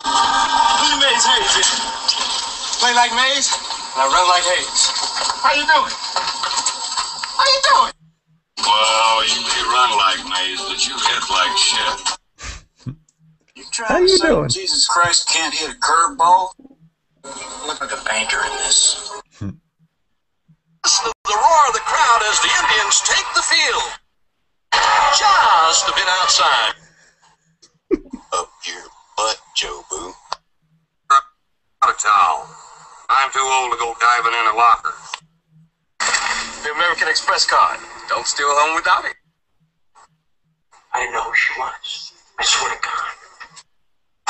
Who's Maze Hayes? Play like Maze, and I run like Hayes. How you doing? How you doing? Well, you may run like Maze, but you hit like shit. You trying to say Jesus Christ can't hit a curveball? Look like a banker in this. Listen to the roar of the crowd as the Indians take the field. Just a bit outside. Up your butt, Joe Boo. Out of town. I'm too old to go diving in a locker. The American Express card. Don't steal home without it. I didn't know who she was. I swear to God.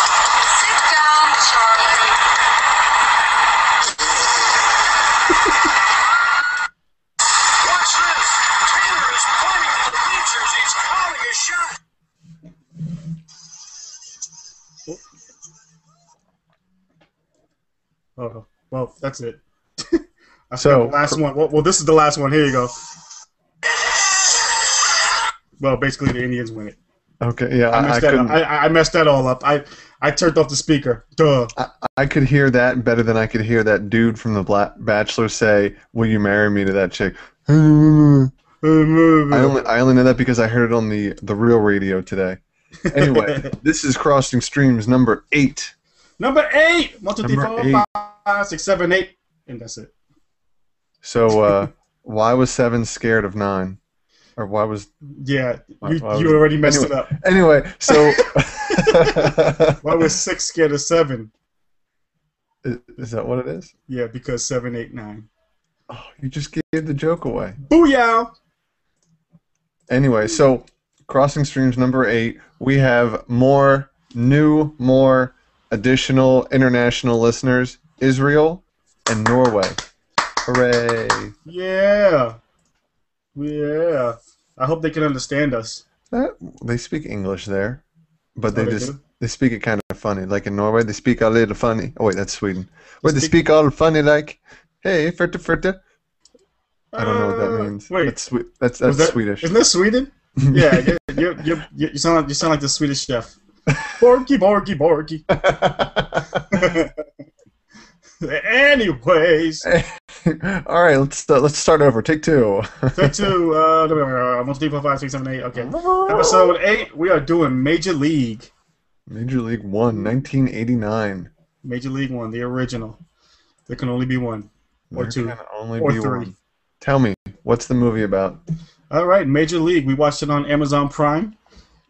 Sit down, Charlie. Watch this. Taylor is pointing to the bleachers. He's calling a shot. Oh, well, that's it. I so the last one. Well, this is the last one. Here you go. Well, basically, the Indians win it. Okay, yeah, I messed that all up. I turned off the speaker. Duh. I could hear that better than I could hear that dude from The Bachelor say, "Will you marry me?" to that chick. I only know that because I heard it on the real radio today. Anyway, this is Crossing Streamz number 8. Number 8. 1, 2, 3, 4, 5, 6, 7, 8, and that's it. So, why was 7 scared of 9? Or why was... Yeah, you already messed it up. Anyway, so... Why was 6 scared of 7? Is that what it is? Yeah, because 7, 8, 9. Oh, you just gave the joke away. Booyah! Anyway, so, Crossing Streamz number 8, we have more additional international listeners, Israel and Norway. Hooray! Yeah. Yeah. I hope they can understand us. They speak English there, but they speak it kind of funny. Like in Norway, they speak a little funny. Oh wait, that's Sweden. Where they speak all funny like, hey, furte. I don't know what that means. Wait, that's Swedish. Isn't that Sweden? Yeah, you sound like the Swedish chef. Borky. Anyways. All right, let's start over. Take 2. Take 2. 1, 2, 3, 4, 5, 6, 7, 8. Okay. Episode 8. We are doing Major League. Major League 1, 1989. Major League 1, the original. There can only be one, or 2, or 3. One. Tell me, what's the movie about? All right, Major League. We watched it on Amazon Prime.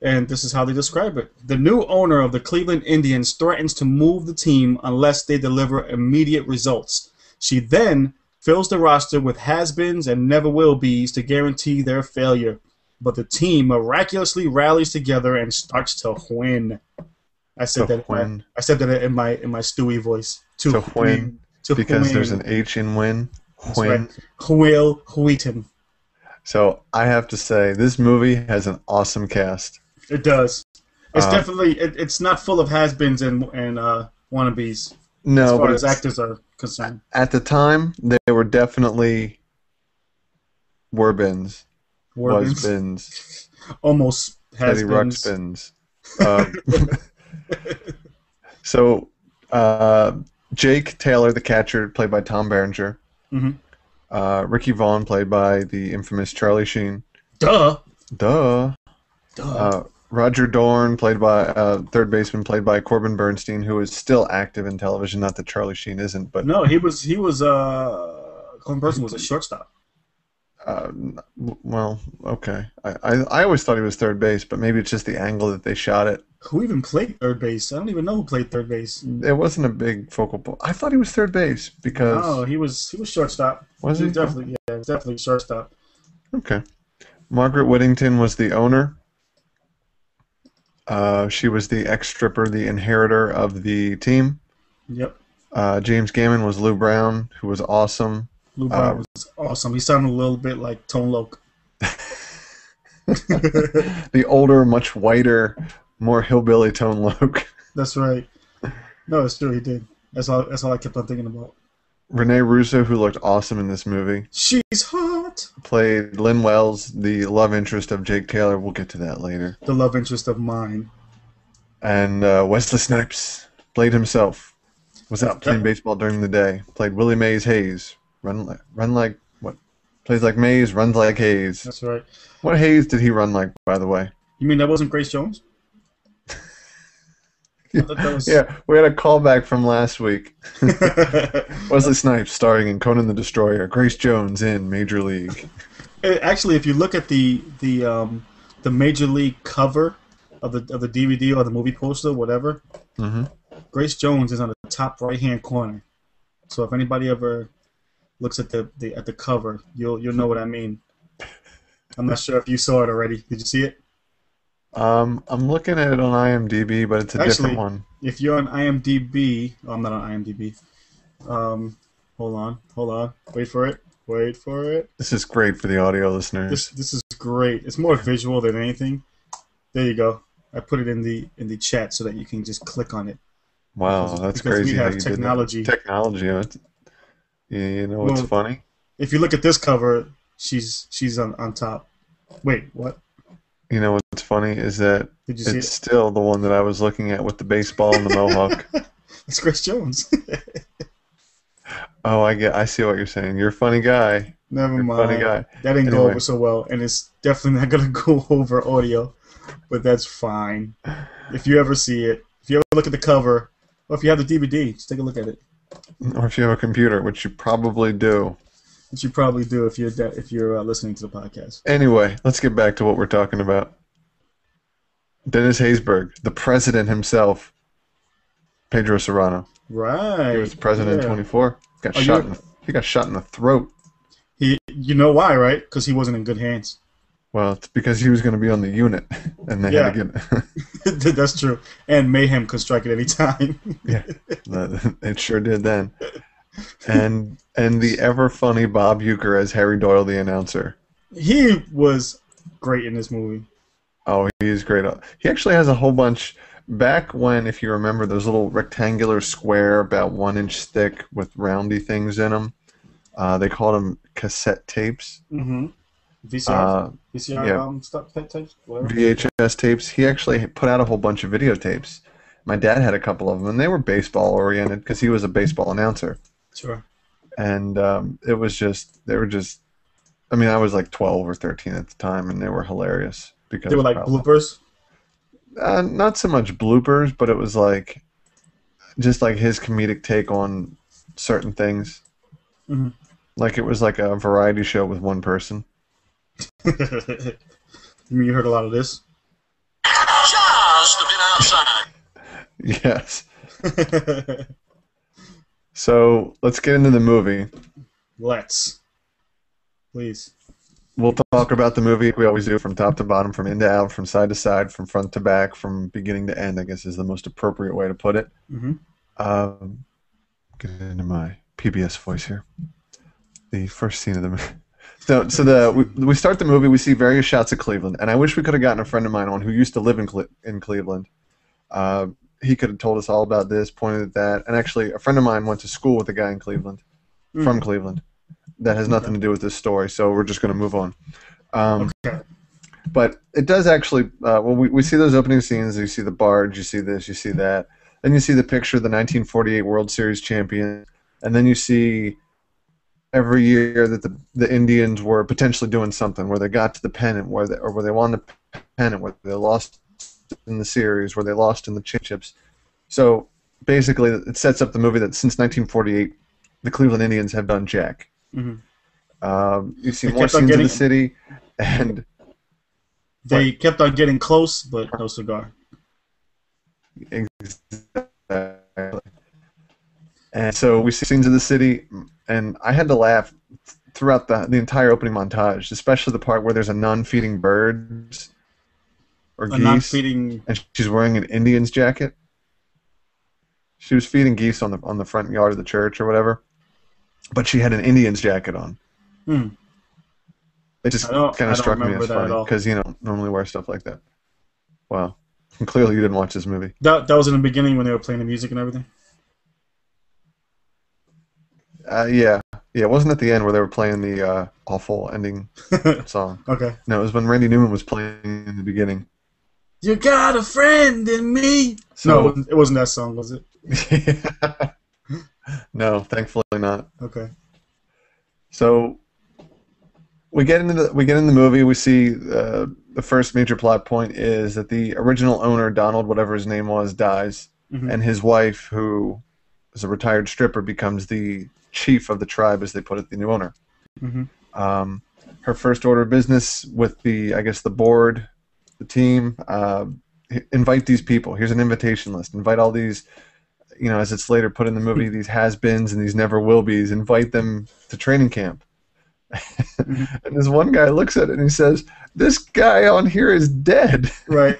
And this is how they describe it. The new owner of the Cleveland Indians threatens to move the team unless they deliver immediate results. She then fills the roster with has-beens and never-will-be's to guarantee their failure. But the team miraculously rallies together and starts to win. I said that in my Stewie voice. To win. Because win. There's an H in win. Win. Right. Wheaton. So I have to say, this movie has an awesome cast. It does. It's definitely it's not full of has-beens and wannabes. No, as far as actors are concerned. At the time, they were definitely were-bins. Was-bins. Almost has-beens. Teddy Ruxpins. So, Jake Taylor, the catcher, played by Tom Berenger. Mm-hmm. Ricky Vaughn, played by the infamous Charlie Sheen. Duh. Roger Dorn, played by third baseman, played by Corbin Bernstein, who is still active in television. Not that Charlie Sheen isn't, but no, he was. Corbin Bernstein was a shortstop. Well, okay. I always thought he was third base, but maybe it's just the angle that they shot it. Who even played third base? I don't even know who played third base. It wasn't a big focal point. I thought he was third base because. Oh, he was shortstop. Was he? Definitely shortstop. Okay. Margaret Whittington was the owner. She was the ex-stripper, the inheritor of the team. Yep. James Gammon was Lou Brown, who was awesome. Lou Brown was awesome. He sounded a little bit like Tone Loc. The older, much whiter, more hillbilly Tone Loc. That's right. No, it's true. He did. That's all I kept on thinking about. Renee Russo, who looked awesome in this movie. She's hot. Played Lynn Wells, the love interest of Jake Taylor. We'll get to that later. The love interest of mine. And Wesley Snipes Played himself. Was out playing baseball during the day. Played Willie Mays Hayes. Run like what? Plays like Mays, runs like Hayes. That's right. What Hayes did he run like, by the way? You mean that wasn't Grace Jones? Yeah, we had a callback from last week. Wesley Snipes starring in Conan the Destroyer. Grace Jones in Major League. Actually, if you look at the Major League cover of the DVD or the movie poster, whatever, Grace Jones is on the top right-hand corner. So if anybody ever looks at the cover, you'll know what I mean. I'm not sure if you saw it already. Did you see it? I'm looking at it on IMDb, but it's a different one. If you're on IMDb, I'm not on IMDb. Hold on. Wait for it. This is great for the audio listeners. This is great. It's more visual than anything. There you go. I put it in the chat so that you can just click on it. Wow, that's crazy. We have technology. Technology. You know what's funny? If you look at this cover, she's on top. Wait, what? You know what's funny is that it's still the one that I was looking at with the baseball and the mohawk. It's Grace Jones. Oh, I see what you're saying. You're a funny guy. Never mind. Funny guy. That didn't go over so well, and it's definitely not gonna go over audio, but that's fine. If you ever see it, if you ever look at the cover, or if you have the DVD, just take a look at it. Or if you have a computer, which you probably do. Which you probably do if you're listening to the podcast. Anyway, let's get back to what we're talking about. Dennis Haysbert, the president himself, Pedro Serrano. Right. He was president in 24. He got shot in the throat. You know why, right? Because he wasn't in good hands. Well, it's because he was going to be on the unit, and they had to get. That's true. And mayhem could strike at any time. Yeah, it sure did then. And the ever funny Bob Uecker as Harry Doyle, the announcer. He was great in this movie. Oh, he's great. He actually has a whole bunch. Back when, if you remember, those little rectangular square, about 1 inch thick, with roundy things in them. They called them cassette tapes. Mm-hmm. VCR stuff, tapes, whatever. VHS tapes. He actually put out a whole bunch of videotapes. My dad had a couple of them, and they were baseball oriented because he was a baseball announcer. Sure. And they were just. I mean, I was like 12 or 13 at the time, and they were hilarious because they were like bloopers. Not so much bloopers, but it was like just like his comedic take on certain things. Mm-hmm. Like it was like a variety show with one person. You mean you heard a lot of this? Just a bit outside. Yes. So let's get into the movie. Let's. Please. We'll talk about the movie. We always do, from top to bottom, from in to out, from side to side, from front to back, from beginning to end, I guess is the most appropriate way to put it. Mm-hmm. Get into my PBS voice here. The first scene of the movie. We start the movie, we see various shots of Cleveland, and I wish we could have gotten a friend of mine on who used to live in Cleveland. He could have told us all about this, pointed at that, and actually a friend of mine went to school with a guy in Cleveland, from Cleveland. That has nothing to do with this story, so we're just going to move on. Okay. But it does actually, we see those opening scenes, you see the barge, you see this, you see that, then you see the picture of the 1948 World Series champion, and then you see every year that the Indians were potentially doing something, where they got to the pennant, where they won the pennant, where they lost in the series, where they lost in the championships. So basically, it sets up the movie that since 1948, the Cleveland Indians have done jack. Mm-hmm. You see more scenes of the city, and they kept on getting close, but no cigar. Exactly. And so we see scenes of the city, and I had to laugh throughout the entire opening montage, especially the part where there's a nun feeding birds or geese, and she's wearing an Indian's jacket. She was feeding geese on the front yard of the church or whatever, but she had an Indian's jacket on. It just kind of struck me as funny because you don't normally wear stuff like that. Wow, and clearly you didn't watch this movie. That was in the beginning when they were playing the music and everything. Yeah, it wasn't at the end where they were playing the awful ending song. Okay. No, it was when Randy Newman was playing in the beginning. You got a friend in me. So, no, it wasn't that song, was it? No, thankfully not. Okay. So we get in the movie. We see the first major plot point is that the original owner, Donald, whatever his name was, dies, and his wife, who is a retired stripper, becomes the chief of the tribe, as they put it, the new owner. Her first order of business with the board, the team, invite these people. Here's an invitation list. Invite all these, as it's later put in the movie, these has-beens and these never-will-be's. Invite them to training camp. And this one guy looks at it and he says, "This guy on here is dead." Right.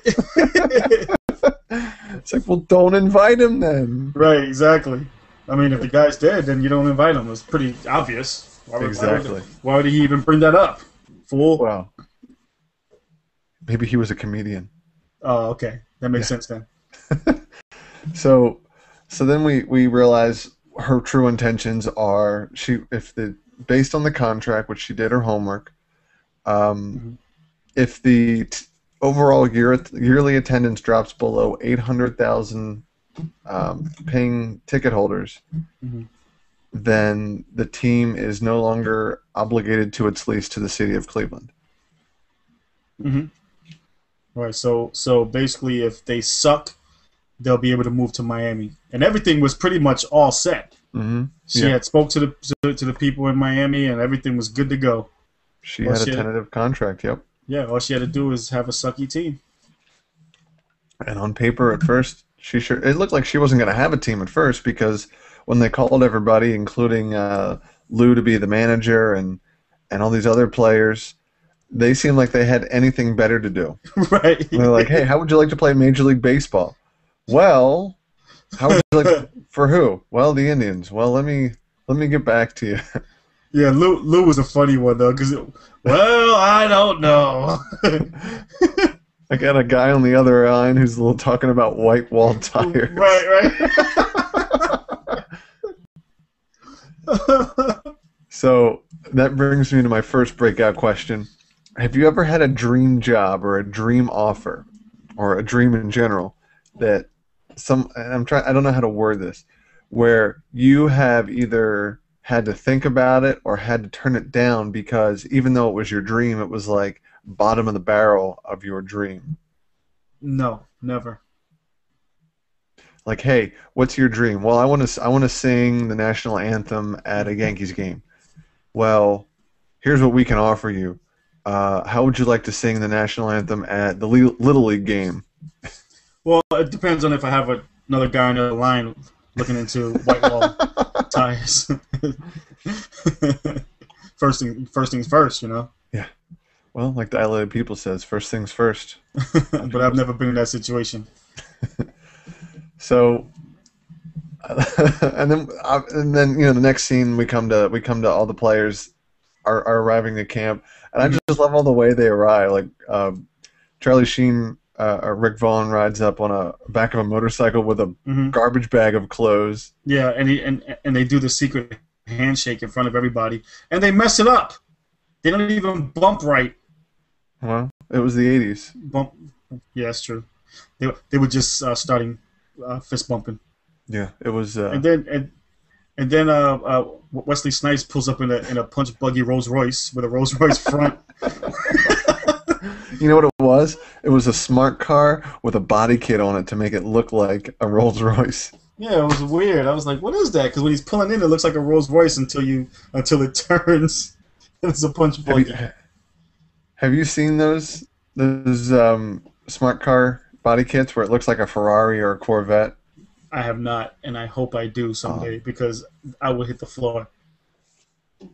It's like, well, don't invite him then. Right, exactly. I mean, if the guy's dead, then you don't invite him. It's pretty obvious. Exactly. Why would he even bring that up? Fool. Well, maybe he was a comedian. Oh, okay. That makes sense then. So then we realize her true intentions are based on the contract, which she did her homework. If the overall yearly attendance drops below 800,000 paying ticket holders, then the team is no longer obligated to its lease to the city of Cleveland. Right. So basically, if they suck, they'll be able to move to Miami, and everything was pretty much all set. She had spoke to the people in Miami, and everything was good to go. She had a tentative contract. Yep. Yeah. All she had to do is have a sucky team. And on paper, at first, it looked like she wasn't going to have a team at first, because when they called everybody, including Lou to be the manager and all these other players, they seemed like they had anything better to do. Right. And they're like, "Hey, how would you like to play Major League Baseball?" "Well, how would you like for who?" "Well, the Indians." "Well, let me get back to you." Yeah, Lou was a funny one though, because well, I don't know. I got a guy on the other line who's a little talking about white wall tires. Right. So that brings me to my first breakout question. Have you ever had a dream job or a dream offer or a dream in general that I don't know how to word this, where you have either had to think about it or had to turn it down because even though it was your dream, it was like bottom of the barrel of your dream? No, never. Like, "Hey, what's your dream?" "Well, I want to sing the national anthem at a Yankees game." "Well, here's what we can offer you. How would you like to sing the national anthem at the Little League game?" Well, it depends on if I have another guy on the line looking into white wall tires. First things first, Yeah. Well, like Dilated People says, first things first. But I've never been in that situation. So, and then the next scene we come to all the players are arriving at camp, and I just love all the way they arrive. Like Charlie Sheen or Rick Vaughn rides up on a back of a motorcycle with a garbage bag of clothes. Yeah, and they do the secret handshake in front of everybody, and they mess it up. They don't even bump right. Well, it was the 80s. Bump. Yeah, that's true. They were just starting fist bumping. Yeah, it was. And then Wesley Snipes pulls up in a punch buggy Rolls Royce with a Rolls Royce front. You know what it was? It was a smart car with a body kit on it to make it look like a Rolls Royce. Yeah, it was weird. I was like, "What is that?" Because when he's pulling in, it looks like a Rolls Royce until it turns. It's a punch buggy. Have you seen those smart car body kits where it looks like a Ferrari or a Corvette? I have not, and I hope I do someday because I will hit the floor.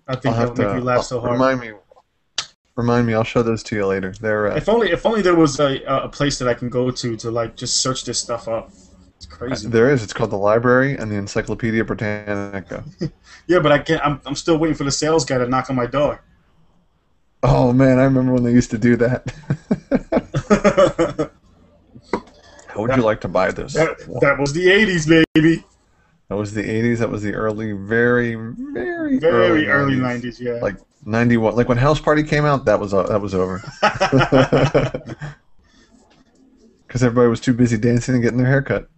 I think that would make you laugh so hard. Remind me. I'll show those to you later. They're if only there was a place that I can go to like just search this stuff up. It's crazy. There is. It's called the Library and the Encyclopedia Britannica. Yeah, but I can't. I'm still waiting for the sales guy to knock on my door. Oh man, I remember when they used to do that. How would you like to buy this? That was the 80s, baby. That was the 80s. That was the early, very, very, early 90s. Yeah. Like 91. Like when House Party came out, that was over. Because everybody was too busy dancing and getting their hair cut.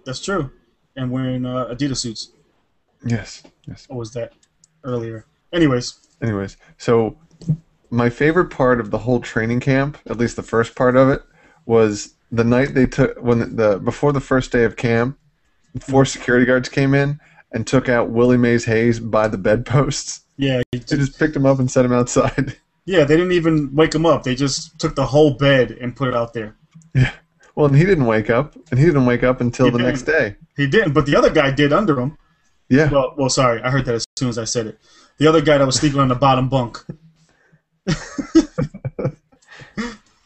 That's true. and wearing Adidas suits. Yes. Or was that earlier? Anyways, so my favorite part of the whole training camp, at least the first part of it, was the night they took before the first day of camp. 4 security guards came in and took out Willie Mays Hayes by the bedposts. Yeah, they just picked him up and set him outside. Yeah, they didn't even wake him up. They just took the whole bed and put it out there. Yeah. Well, and he didn't wake up, until the next day. He didn't, but the other guy did under him. Yeah. Well, sorry, I heard that as soon as I said it. The other guy that was sleeping on the bottom bunk.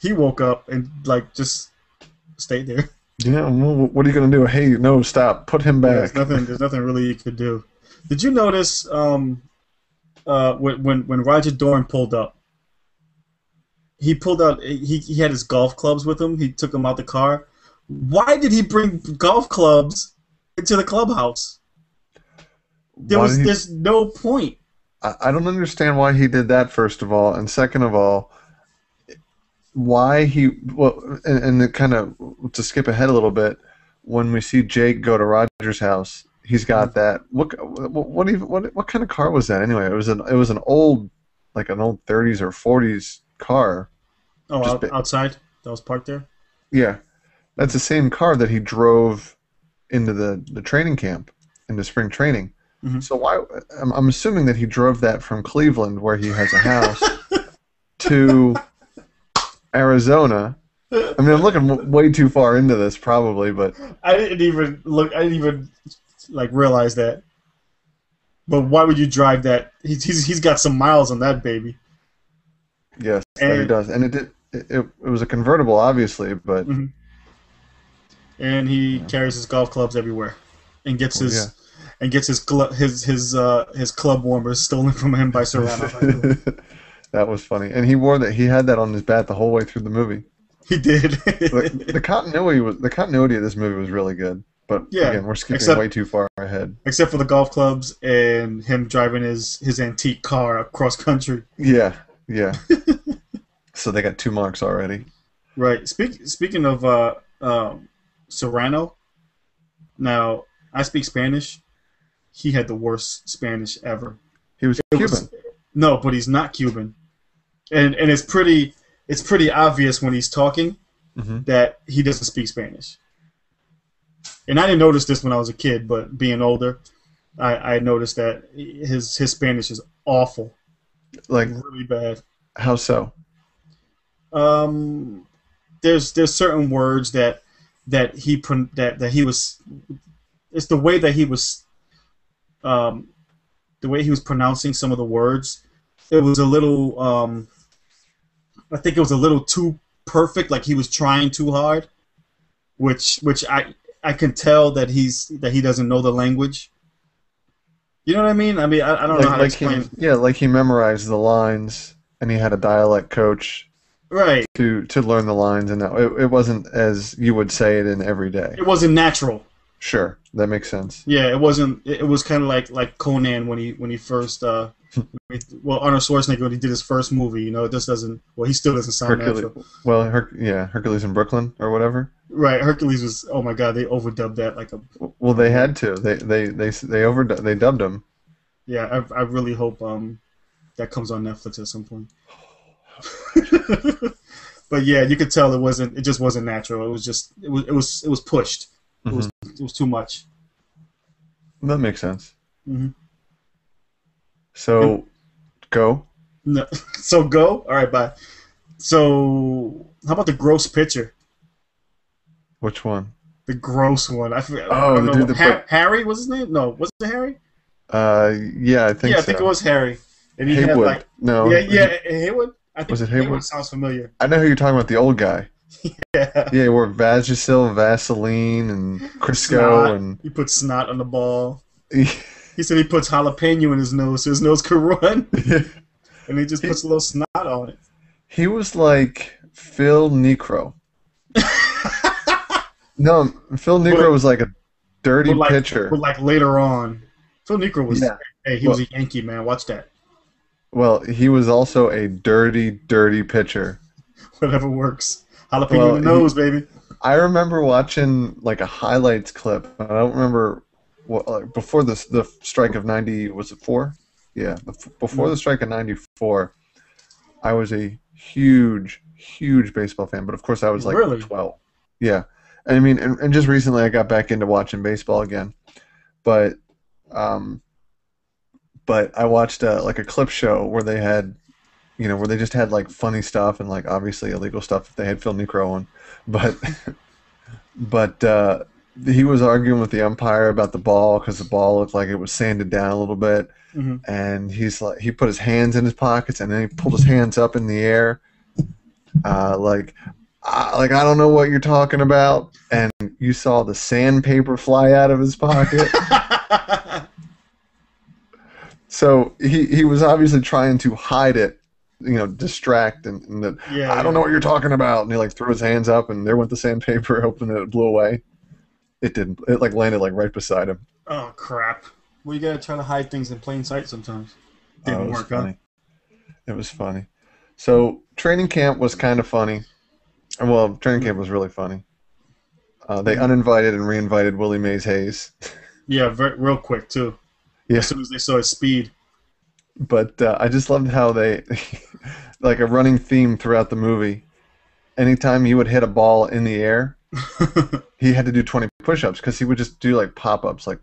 He woke up and just stayed there. Yeah. Well, what are you gonna do? Hey, no, stop! Put him back. There's nothing really you could do. Did you notice when Roger Dorn pulled up? He pulled out. He had his golf clubs with him. He took them out the car. Why did he bring golf clubs into the clubhouse? There's no point. I don't understand why he did that, first of all, and second of all, why and kind of to skip ahead a little bit, when we see Jake go to Roger's house, he's got that. What kind of car was that anyway? It was an old 30s or 40s car. Oh, outside that was parked there. Yeah, that's the same car that he drove into the training camp, into spring training. Mm-hmm. So why? I'm assuming that he drove that from Cleveland, where he has a house, to Arizona. I mean, I'm looking way too far into this, probably, but I didn't even realize that. But why would you drive that? He's got some miles on that baby. Yes, he does, and it was a convertible, obviously, but. Mm-hmm. And he carries his golf clubs everywhere, and gets his club warmers stolen from him by Serrano. That was funny, and he had that on his bat the whole way through the movie. He did. the continuity of this movie was really good, but again, we're skipping way too far ahead. Except for the golf clubs and him driving his antique car across country. Yeah. So they got 2 marks already. Right. Speaking of Serrano, now I speak Spanish. He had the worst Spanish ever. He was Cuban. No, but he's not Cuban, and it's pretty obvious when he's talking that he doesn't speak Spanish. And I didn't notice this when I was a kid, but being older, I noticed that his Spanish is awful, really bad. How so? There's certain words that he was. It's the way that he was. The way he was pronouncing some of the words, it was a little. I think it was a little too perfect. Like he was trying too hard, which I can tell that he doesn't know the language. You know what I mean? I don't know how to explain. Like he memorized the lines, and he had a dialect coach. Right. To learn the lines, and it wasn't as you would say it in every day. It wasn't natural. Sure, that makes sense. Yeah, it wasn't. It was kind of like Conan when he first. Arnold Schwarzenegger when he did his first movie. It just doesn't. Well, he still doesn't sound natural. Well, Hercules in Brooklyn or whatever. Right, Hercules was. Oh my God, they overdubbed that like a. Well, they had to. They dubbed him. Yeah, I really hope that comes on Netflix at some point. But yeah, you could tell it just wasn't natural. It was pushed. Mm-hmm. It was too much. That makes sense. Mm-hmm. So, go. No, so go. All right, bye. So, how about the gross picture? Which one? The gross one. I forget. Oh, the dude that Harry was his name? No, was it Harry? Yeah, I think so. Yeah, I think it was Harry. And he Haywood. had No. Yeah, Haywood. I think was it Haywood? Sounds familiar. I know who you're talking about. The old guy. Yeah. Yeah, he wore Vagisil, Vaseline, and Crisco, snot. and he put snot on the ball. He said he puts jalapeno in his nose so his nose could run, and he just puts a little snot on it. He was like Phil Necro. No, Phil Necro was like a dirty pitcher. But like later on, Phil Necro was. Yeah. Hey, he was a Yankee, man. Watch that. Well, he was also a dirty, dirty pitcher. Whatever works. Jalapeno in the nose, baby. I remember watching like a highlights clip. I don't remember what before the strike of '90 was it 4? Yeah, before the strike of '94, I was a huge baseball fan. But of course, I was like Really? 12. Yeah, and I mean, and just recently I got back into watching baseball again. But I watched like a clip show where they had, where they just had like funny stuff and like obviously illegal stuff if they had Phil Necro on, but he was arguing with the umpire about the ball because the ball looked like it was sanded down a little bit, and he put his hands in his pockets and then he pulled his hands up in the air, like I don't know what you're talking about, and you saw the sandpaper fly out of his pocket. So he was obviously trying to hide it, distract and that I don't know what you're talking about. And he like threw his hands up and there went the sandpaper, hoping that it blew away. It didn't. It like landed like right beside him. Oh crap! Well, you gotta try to hide things in plain sight sometimes. Didn't work out. It was funny. So training camp was kind of funny. Well, training camp was really funny. They uninvited and reinvited Willie Mays Hayes. Yeah, real quick too. Yeah. As soon as they saw his speed. But I just loved how they, like a running theme throughout the movie, anytime he would hit a ball in the air, he had to do 20 push-ups because he would just do like pop-ups, like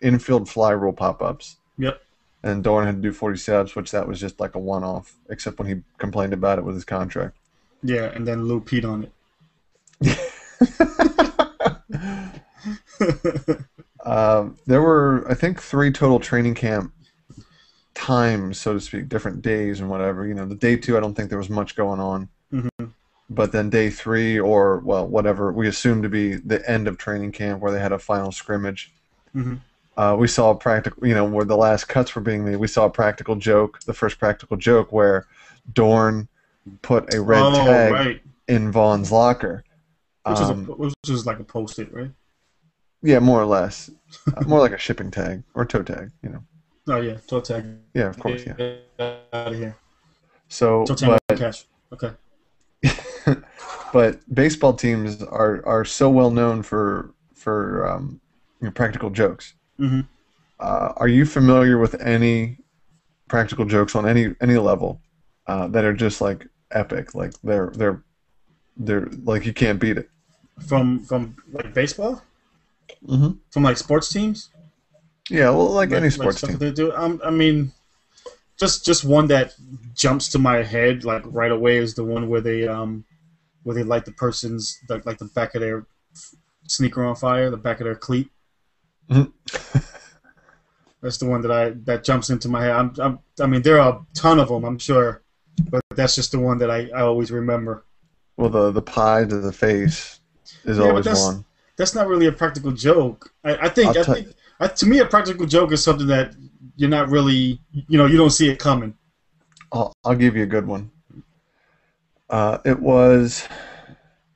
infield fly rule pop-ups. Yep. And Dorn had to do 40 sit-ups, which that was just like a one-off, except when he complained about it with his contract. Yeah, and then Lou peed on it. There were, I think, 3 total training camp times, so to speak, different days and whatever. The day 2, I don't think there was much going on. But then day 3, or, well, whatever, we assumed to be the end of training camp where they had a final scrimmage. We saw a practical, where the last cuts were being made, we saw a practical joke, the first practical joke where Dorn put a red tag in Vaughn's locker. Which was like a post-it, right? Yeah, more or less. More like a shipping tag or toe tag, Oh, yeah, toe tag. Yeah, of course, yeah. Out of here. So, toe tag cash. Okay. But baseball teams are so well known for practical jokes. Are you familiar with any practical jokes on any level that are just like epic? Like they're like you can't beat it. From like baseball? From like sports teams? Yeah, well, like any sports team. They do. I mean, just one that jumps to my head like right away is the one where they light the person's like the back of their sneaker on fire, the back of their cleat. That's the one that jumps into my head. I mean, there are a ton of them, I'm sure, but that's just the one that I always remember. Well, the pie to the face is always one. That's not really a practical joke. I think to me a practical joke is something that you're not really, you don't see it coming. I'll give you a good one. It was,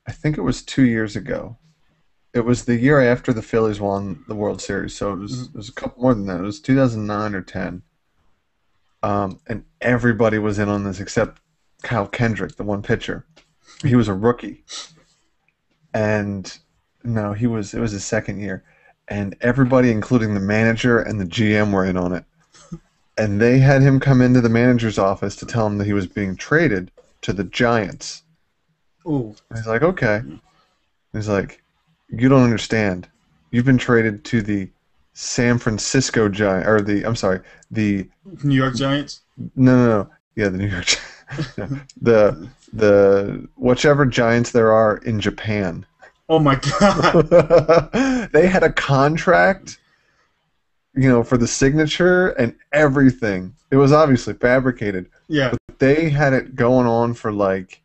I think it was 2 years ago. It was the year after the Phillies won the World Series, so it was a couple more than that. It was 2009 or 10. And everybody was in on this except Kyle Kendrick, the one pitcher. He was a rookie. And no, it was his second year. And everybody, including the manager and the GM, were in on it. And they had him come into the manager's office to tell him that he was being traded to the Giants. Ooh. And he's like, okay. He's like, you don't understand. You've been traded to the San Francisco Giants, or the New York Giants? No. Yeah, the New York Giants. the whichever Giants there are in Japan. Oh my God. They had a contract, for the signature and everything. It was obviously fabricated. Yeah. But they had it going on for like,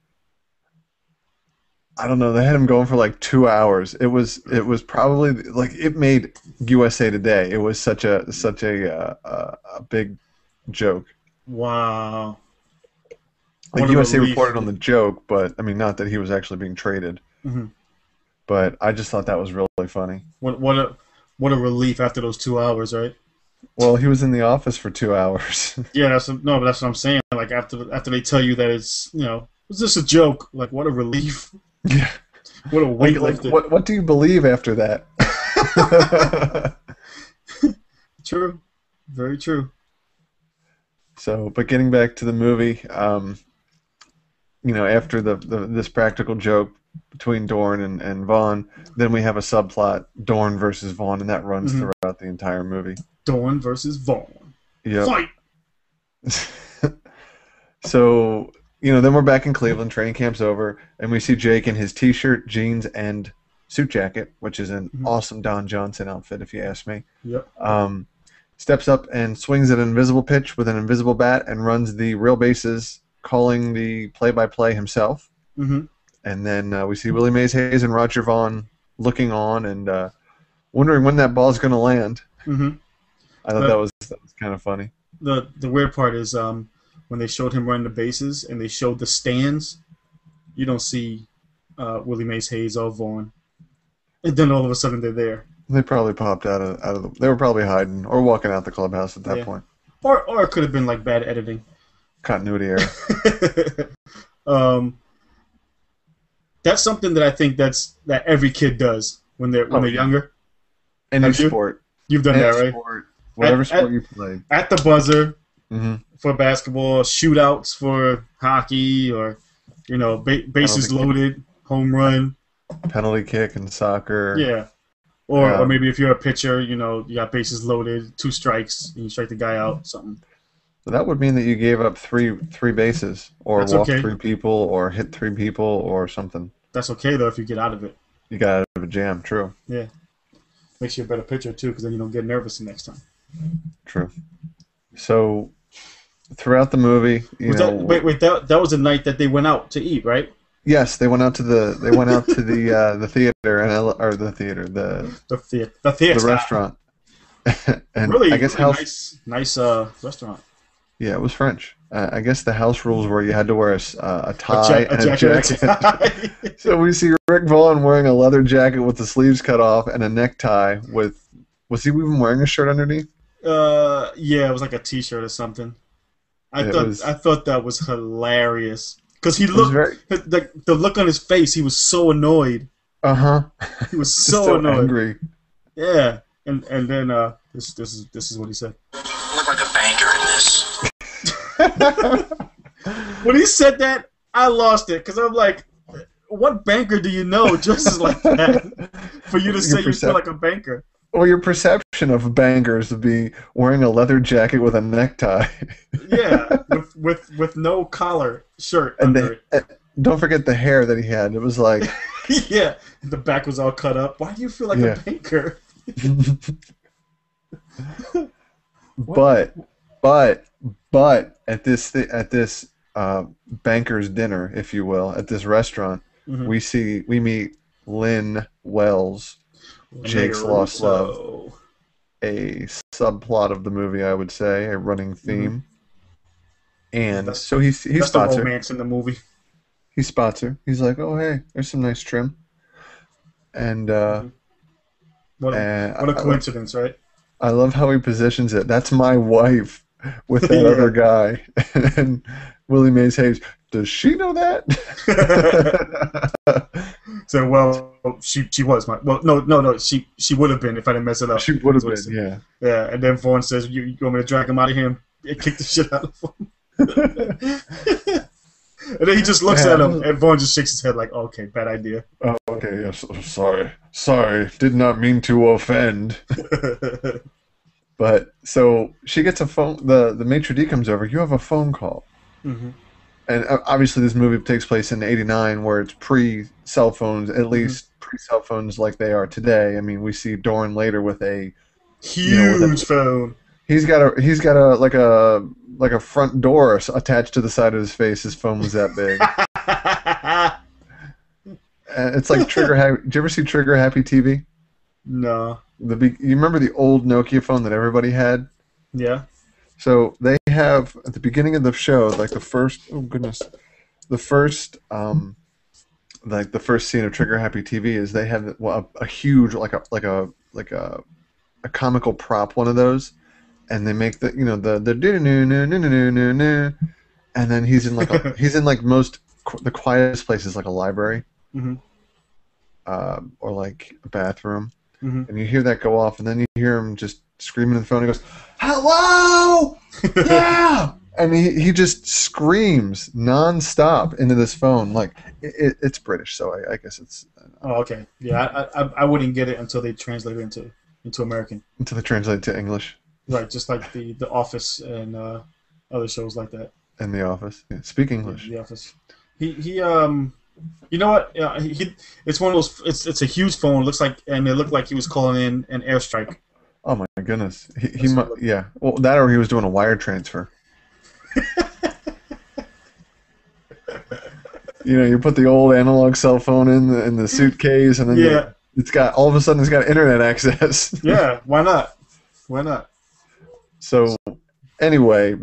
I don't know, they had him going for like 2 hours. It was probably like it made USA Today. It was such a big joke. Wow. Like USA reported on the joke, but I mean, not that he was actually being traded. But I just thought that was really funny. What a relief after those 2 hours, right? Well, he was in the office for 2 hours. Yeah, but that's what I'm saying. Like after they tell you that it's it's just a joke. Like what a relief. Yeah. What a weight lifted. What do you believe after that? True. Very true. So, but getting back to the movie, after this practical joke between Dorn and Vaughn, then we have a subplot, Dorn versus Vaughn, and that runs throughout the entire movie. Dorn versus Vaughn. Yep. Fight! So, then we're back in Cleveland, training camp's over, and we see Jake in his t-shirt, jeans, and suit jacket, which is an awesome Don Johnson outfit, if you ask me. Yep. Steps up and swings at an invisible pitch with an invisible bat and runs the real bases, calling the play-by-play himself. Mm-hmm. And then we see Willie Mays Hayes and Roger Vaughn looking on and wondering when that ball's going to land. Mm-hmm. I thought that was kind of funny. The weird part is when they showed him running the bases and they showed the stands, you don't see Willie Mays Hayes or Vaughn. And then all of a sudden they're there. They probably popped out of they were probably hiding or walking out the clubhouse at that point. Or it could have been like bad editing. Continuity error. That's something that I think that every kid does when they're younger. Any sport. You've done that, right? Whatever sport you played. At the buzzer for basketball, shootouts for hockey, or bases loaded, home run. Penalty kick in soccer. Yeah. Or maybe if you're a pitcher, you got bases loaded, 2 strikes, and you strike the guy out, something. So that would mean that you gave up three bases, or walked 3 people, or hit 3 people, or something. That's okay, though, if you get out of it. You got out of a jam, true. Yeah. Makes you a better pitcher, too, because then you don't get nervous the next time. True. So, throughout the movie, that was the night that they went out to eat, right? Yes, they went out to the theater the restaurant. And really, I guess nice restaurant. Yeah, it was French. I guess the house rules were you had to wear a tie and a jacket. So we see Rick Vaughn wearing a leather jacket with the sleeves cut off and a necktie with. Was he even wearing a shirt underneath? Yeah, it was like a T-shirt or something. I thought that was hilarious. Because he looked, the look on his face, he was so annoyed. He was so annoyed. Angry. Yeah, and then this is what he said. I look like a banker in this. When he said that, I lost it because I'm like, what banker do you know dresses like that for you to say you feel like a banker? Well, your perception of bankers would be wearing a leather jacket with a necktie. Yeah, with no collar shirt under it. Don't forget the hair that he had. It was like... Yeah, the back was all cut up. Why do you feel like a banker? but at this banker's dinner, if you will, at this restaurant, we meet Lynn Wells, Jake's Lost Love, a subplot of the movie, I would say, a running theme. And so he spots her. That's the romance in the movie. He spots her. He's like, "Oh, hey, there's some nice trim." And what a coincidence, right? I love how he positions it. That's my wife with that other guy. And Willie Mays Hayes, does she know that? So, well, she was my... Well, no, she would have been if I didn't mess it up. She would have been, yeah. Yeah, and then Vaughn says, you want me to drag him out of here and kick the shit out of him? And then he just looks at him, and Vaughn just shakes his head like, okay, bad idea. Oh, okay, yes, sorry, did not mean to offend. But, so, she gets a phone, the maitre d' comes over, you have a phone call. And obviously this movie takes place in '89 where it's pre-cell phones, at least pre-cell phones like they are today. I mean, we see Dorn later with a huge phone. He's got a like a front door attached to the side of his face. His phone was that big. It's like Trigger Happy. Did you ever see Trigger Happy TV? No. You remember the old Nokia phone that everybody had? Yeah. So they have at the beginning of the show, like the first scene of Trigger Happy TV is they have a huge like a comical prop, one of those, and they make the and then he's in like the quietest place is like a library, or like a bathroom, Mm-hmm. and you hear that go off, and then you hear him just screaming in the phone. He goes, "Hello, yeah!" And he just screams nonstop into this phone. Like it's British, so I guess it's. Oh, okay. Yeah, I wouldn't get it until they translate it into American. Until they translate it to English. Right, just like the Office and other shows like that. And The Office. Yeah, speak English. The Office. He you know what? It's one of those. It's a huge phone. Looks like, and it looked like he was calling in an airstrike. Oh my goodness. Yeah. Well, that or he was doing a wire transfer. You put the old analog cell phone in the suitcase, and then it's got all of a sudden it's got internet access. Yeah. Why not? Why not? So, anyway,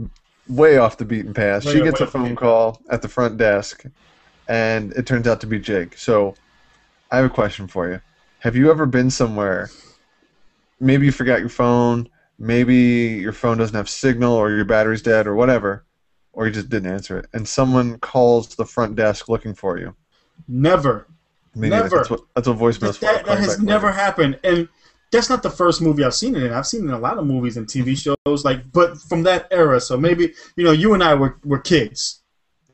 way off the beaten path. She gets a phone call at the front desk, and it turns out to be Jake. So, I have a question for you. Have you ever been somewhere, maybe you forgot your phone, maybe your phone doesn't have signal, or your battery's dead, or whatever, or you just didn't answer it, and someone calls the front desk looking for you? Never. Never. That's what voicemail's for. That has never happened. And that's not the first movie I've seen it in. I've seen it in a lot of movies and TV shows, but from that era. So maybe, you and I were kids.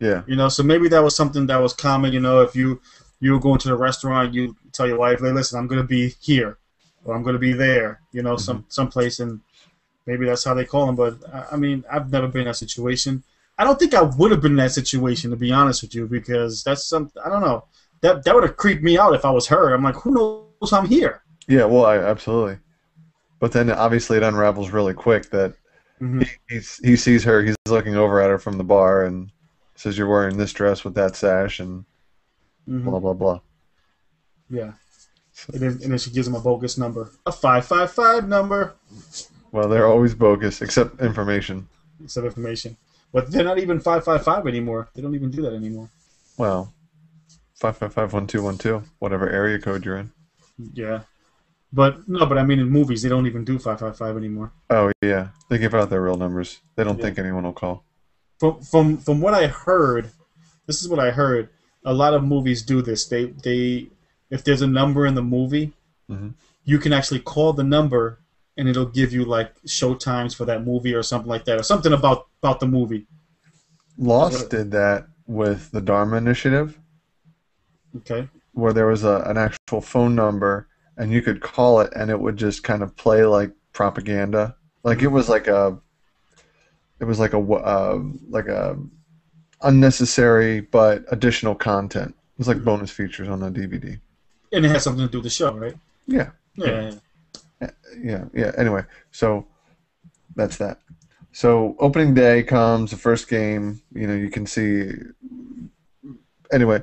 Yeah. So maybe that was something that was common. If you were going to the restaurant, you tell your wife, "Hey, listen, I'm going to be here, or I'm going to be there." Someplace, and maybe that's how they call them. But I mean, I've never been in that situation. I don't think I would have been in that situation, to be honest with you, because that's I don't know. That would have creeped me out if I was her. I'm like, who knows I'm here? Yeah, well, absolutely. But then obviously it unravels really quick that he sees her, he's looking over at her from the bar and says, "You're wearing this dress with that sash," and blah, blah, blah. Yeah. And then she gives him a bogus number. A 555 number. Well, they're always bogus, except information. Except information. But they're not even 555 anymore. They don't even do that anymore. Well, 555-1212, whatever area code you're in. Yeah. But I mean, in movies, they don't even do 555 anymore. Oh, yeah. They give out their real numbers. They don't think anyone will call. From what I heard, this is what I heard, a lot of movies do this. They if there's a number in the movie, you can actually call the number, and it'll give you, like, show times for that movie or something like that, or something about the movie. Lost did that with the Dharma Initiative. Okay. Where there was an actual phone number, and you could call it, and it would just kind of play like propaganda. Like it was like a unnecessary but additional content. It was like bonus features on the DVD. And it had something to do with the show, right? Yeah. Yeah. Anyway, so that's that. So opening day comes, the first game. You can see. Anyway,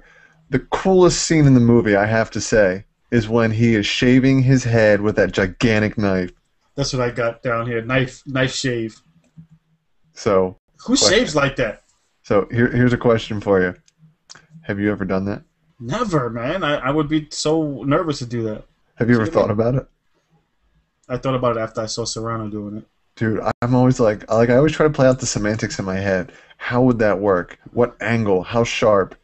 the coolest scene in the movie, I have to say, is when he is shaving his head with that gigantic knife. That's what I got down here. Knife shave. So who shaves like that? So here's a question for you. Have you ever done that? Never, man. I would be so nervous to do that. Have you ever thought about it? I thought about it after I saw Serrano doing it. Dude, I'm always I always try to play out the semantics in my head. How would that work? What angle? How sharp?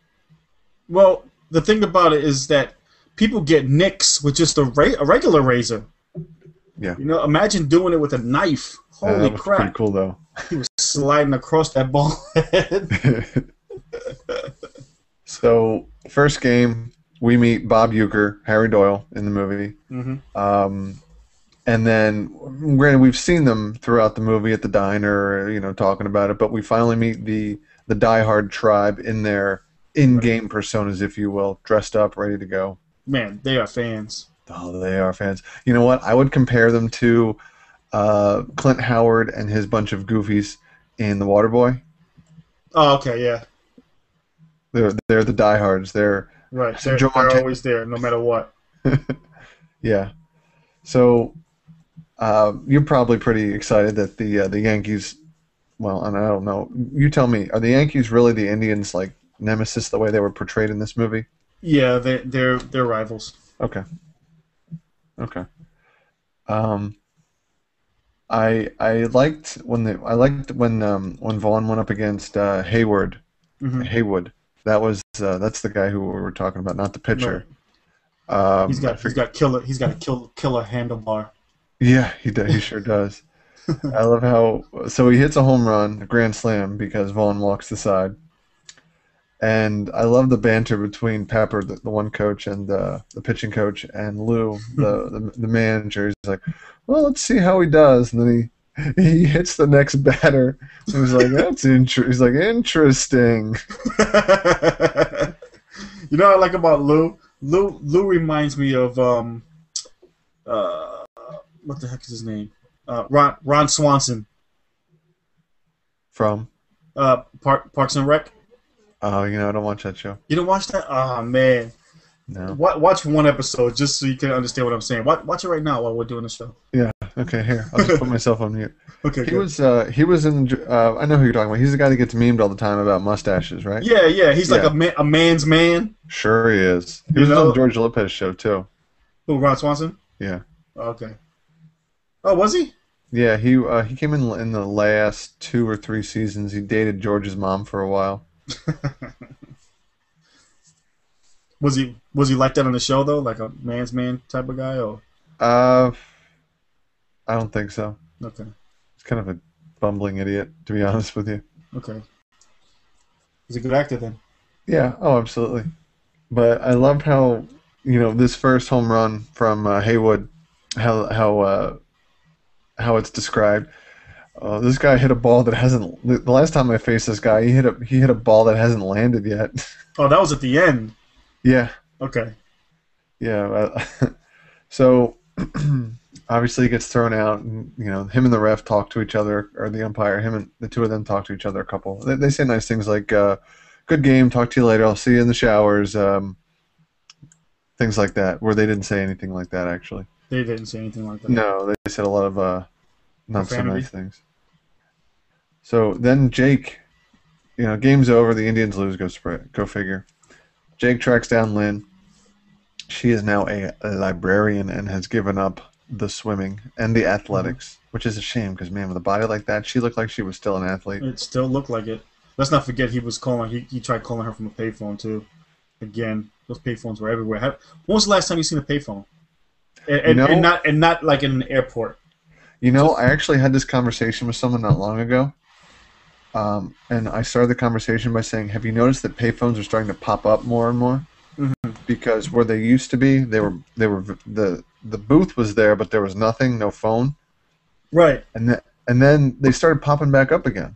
Well, the thing about it is that people get nicks with just a regular razor. Yeah. Imagine doing it with a knife. Holy that was crap. Pretty cool, though. He was sliding across that ball head. So, first game, we meet Bob Uecker, Harry Doyle, in the movie. And then, granted, we've seen them throughout the movie at the diner, talking about it, but we finally meet the diehard tribe in their in-game personas, if you will, dressed up, ready to go. Man, they are fans. Oh, they are fans. You know what? I would compare them to Clint Howard and his bunch of goofies in The Waterboy. Oh, okay, yeah. They're the diehards. They're right. They're always there, no matter what. Yeah. So you're probably pretty excited that the Yankees. Well, and I don't know. You tell me. Are the Yankees really the Indians' like nemesis the way they were portrayed in this movie? Yeah, they're rivals. Okay. I liked when Vaughn went up against Haywood. That's the guy who we were talking about, not the pitcher. He's got a killer handlebar. Yeah, he does. He sure does. I love how he hits a home run, a grand slam, because Vaughn walks the side. And I love the banter between Pepper, the one coach, and the pitching coach, and Lou, the manager. He's like, well, let's see how he does. And then he hits the next batter. And he's like, that's interesting. He's like, interesting. You know what I like about Lou? Lou reminds me of what the heck is his name? Ron Swanson. From? Parks and Rec. Oh, I don't watch that show. You don't watch that? Oh, man. No. Watch one episode just so you can understand what I'm saying. Watch it right now while we're doing the show. Yeah. Okay. Here, I'll just put myself on mute. Okay. He was in. I know who you're talking about. He's the guy that gets memed all the time about mustaches, right? Yeah. He's like a man's man. Sure, he is. He was on George Lopez show too. Who? Ron Swanson? Yeah. Okay. Oh, was he? Yeah. He came in the last 2 or 3 seasons. He dated George's mom for a while. Was he like that on the show though, like a man's man type of guy, or? I don't think so. Okay. He's kind of a bumbling idiot, to be honest with you. Okay. He's a good actor then. Yeah. Oh, absolutely. But I love how this first home run from Haywood, how it's described. This guy hit a ball that hasn't. The last time I faced this guy, he hit a ball that hasn't landed yet. Oh, that was at the end. Yeah. Okay. Yeah. So obviously he gets thrown out, and him and the ref talk to each other, or the umpire. Him and the two of them talk to each other a couple. They say nice things like, "Good game. Talk to you later. I'll see you in the showers." Things like that. Where they didn't say anything like that actually. They didn't say anything like that. No, they said a lot of not so nice things. So then Jake, game's over. The Indians lose. Go figure. Jake tracks down Lynn. She is now a librarian and has given up the swimming and the athletics, which is a shame because, man, with a body like that, she looked like she was still an athlete. It still looked like it. Let's not forget he tried calling her from a payphone too. Again, those payphones were everywhere. When was the last time you seen a payphone? And not like in an airport. I actually had this conversation with someone not long ago. And I started the conversation by saying, have you noticed that payphones are starting to pop up more and more? Mm-hmm. Because where they used to be, the booth was there, but there was nothing, no phone. Right. And then they started popping back up again.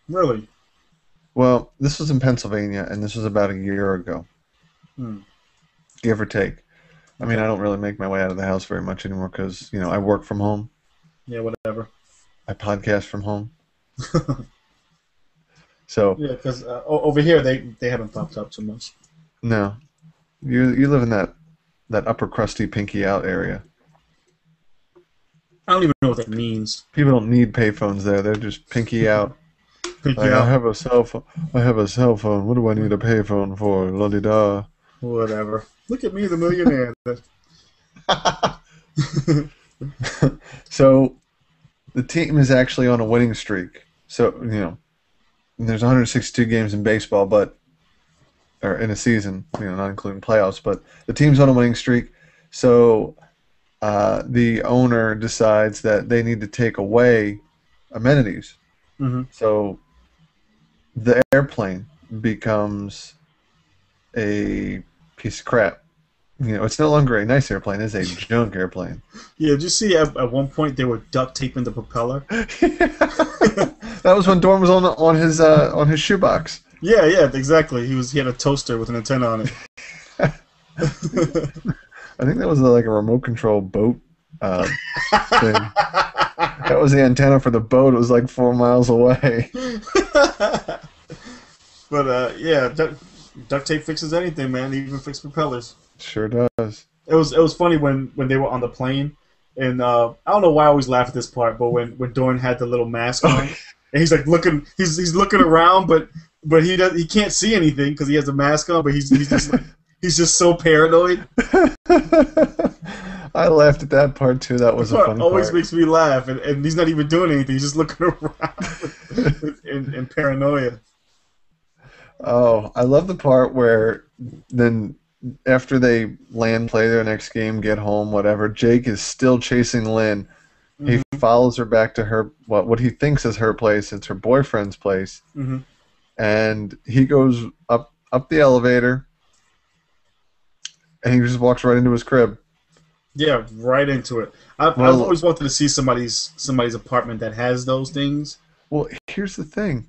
Really? Well, this was in Pennsylvania, and this was about a year ago. Give or take. I mean, I don't really make my way out of the house very much anymore because, I work from home. Yeah, whatever. I podcast from home. So yeah, because over here they haven't popped up too much. No, you live in that upper crusty pinky out area. I don't even know what that means. People don't need payphones there. They're just pinky out. Pinky out. I have a cell phone. What do I need a payphone for? La-di-da. Whatever. Look at me, the millionaire. So the team is actually on a winning streak. So, there's 162 games in baseball, or in a season, not including playoffs, but the team's on a winning streak. So the owner decides that they need to take away amenities. Mm-hmm. So the airplane becomes a piece of crap. It's no longer a nice airplane; it's a junk airplane. Yeah, did you see at one point they were duct taping the propeller? That was when Dorn was on his shoebox. Yeah, exactly. He had a toaster with an antenna on it. I think that was like a remote control boat thing. That was the antenna for the boat. It was like 4 miles away. But yeah, duct tape fixes anything, man. It even fixes propellers. Sure does. It was funny when they were on the plane, and I don't know why I always laugh at this part, but when Dorn had the little mask on, and he's like looking, he's looking around, but he can't see anything because he has the mask on, but he's just like, he's just so paranoid. I laughed at that part too. That was a funny part. Always makes me laugh, and he's not even doing anything. He's just looking around in paranoia. Oh, I love the part where then after they land, play their next game, get home, whatever, Jake is still chasing Lynn. He follows her back to her what he thinks is her place. It's her boyfriend's place, and he goes up the elevator, and he just walks right into his crib. Yeah, right into it. I've always wanted to see somebody's apartment that has those things. Well, here's the thing,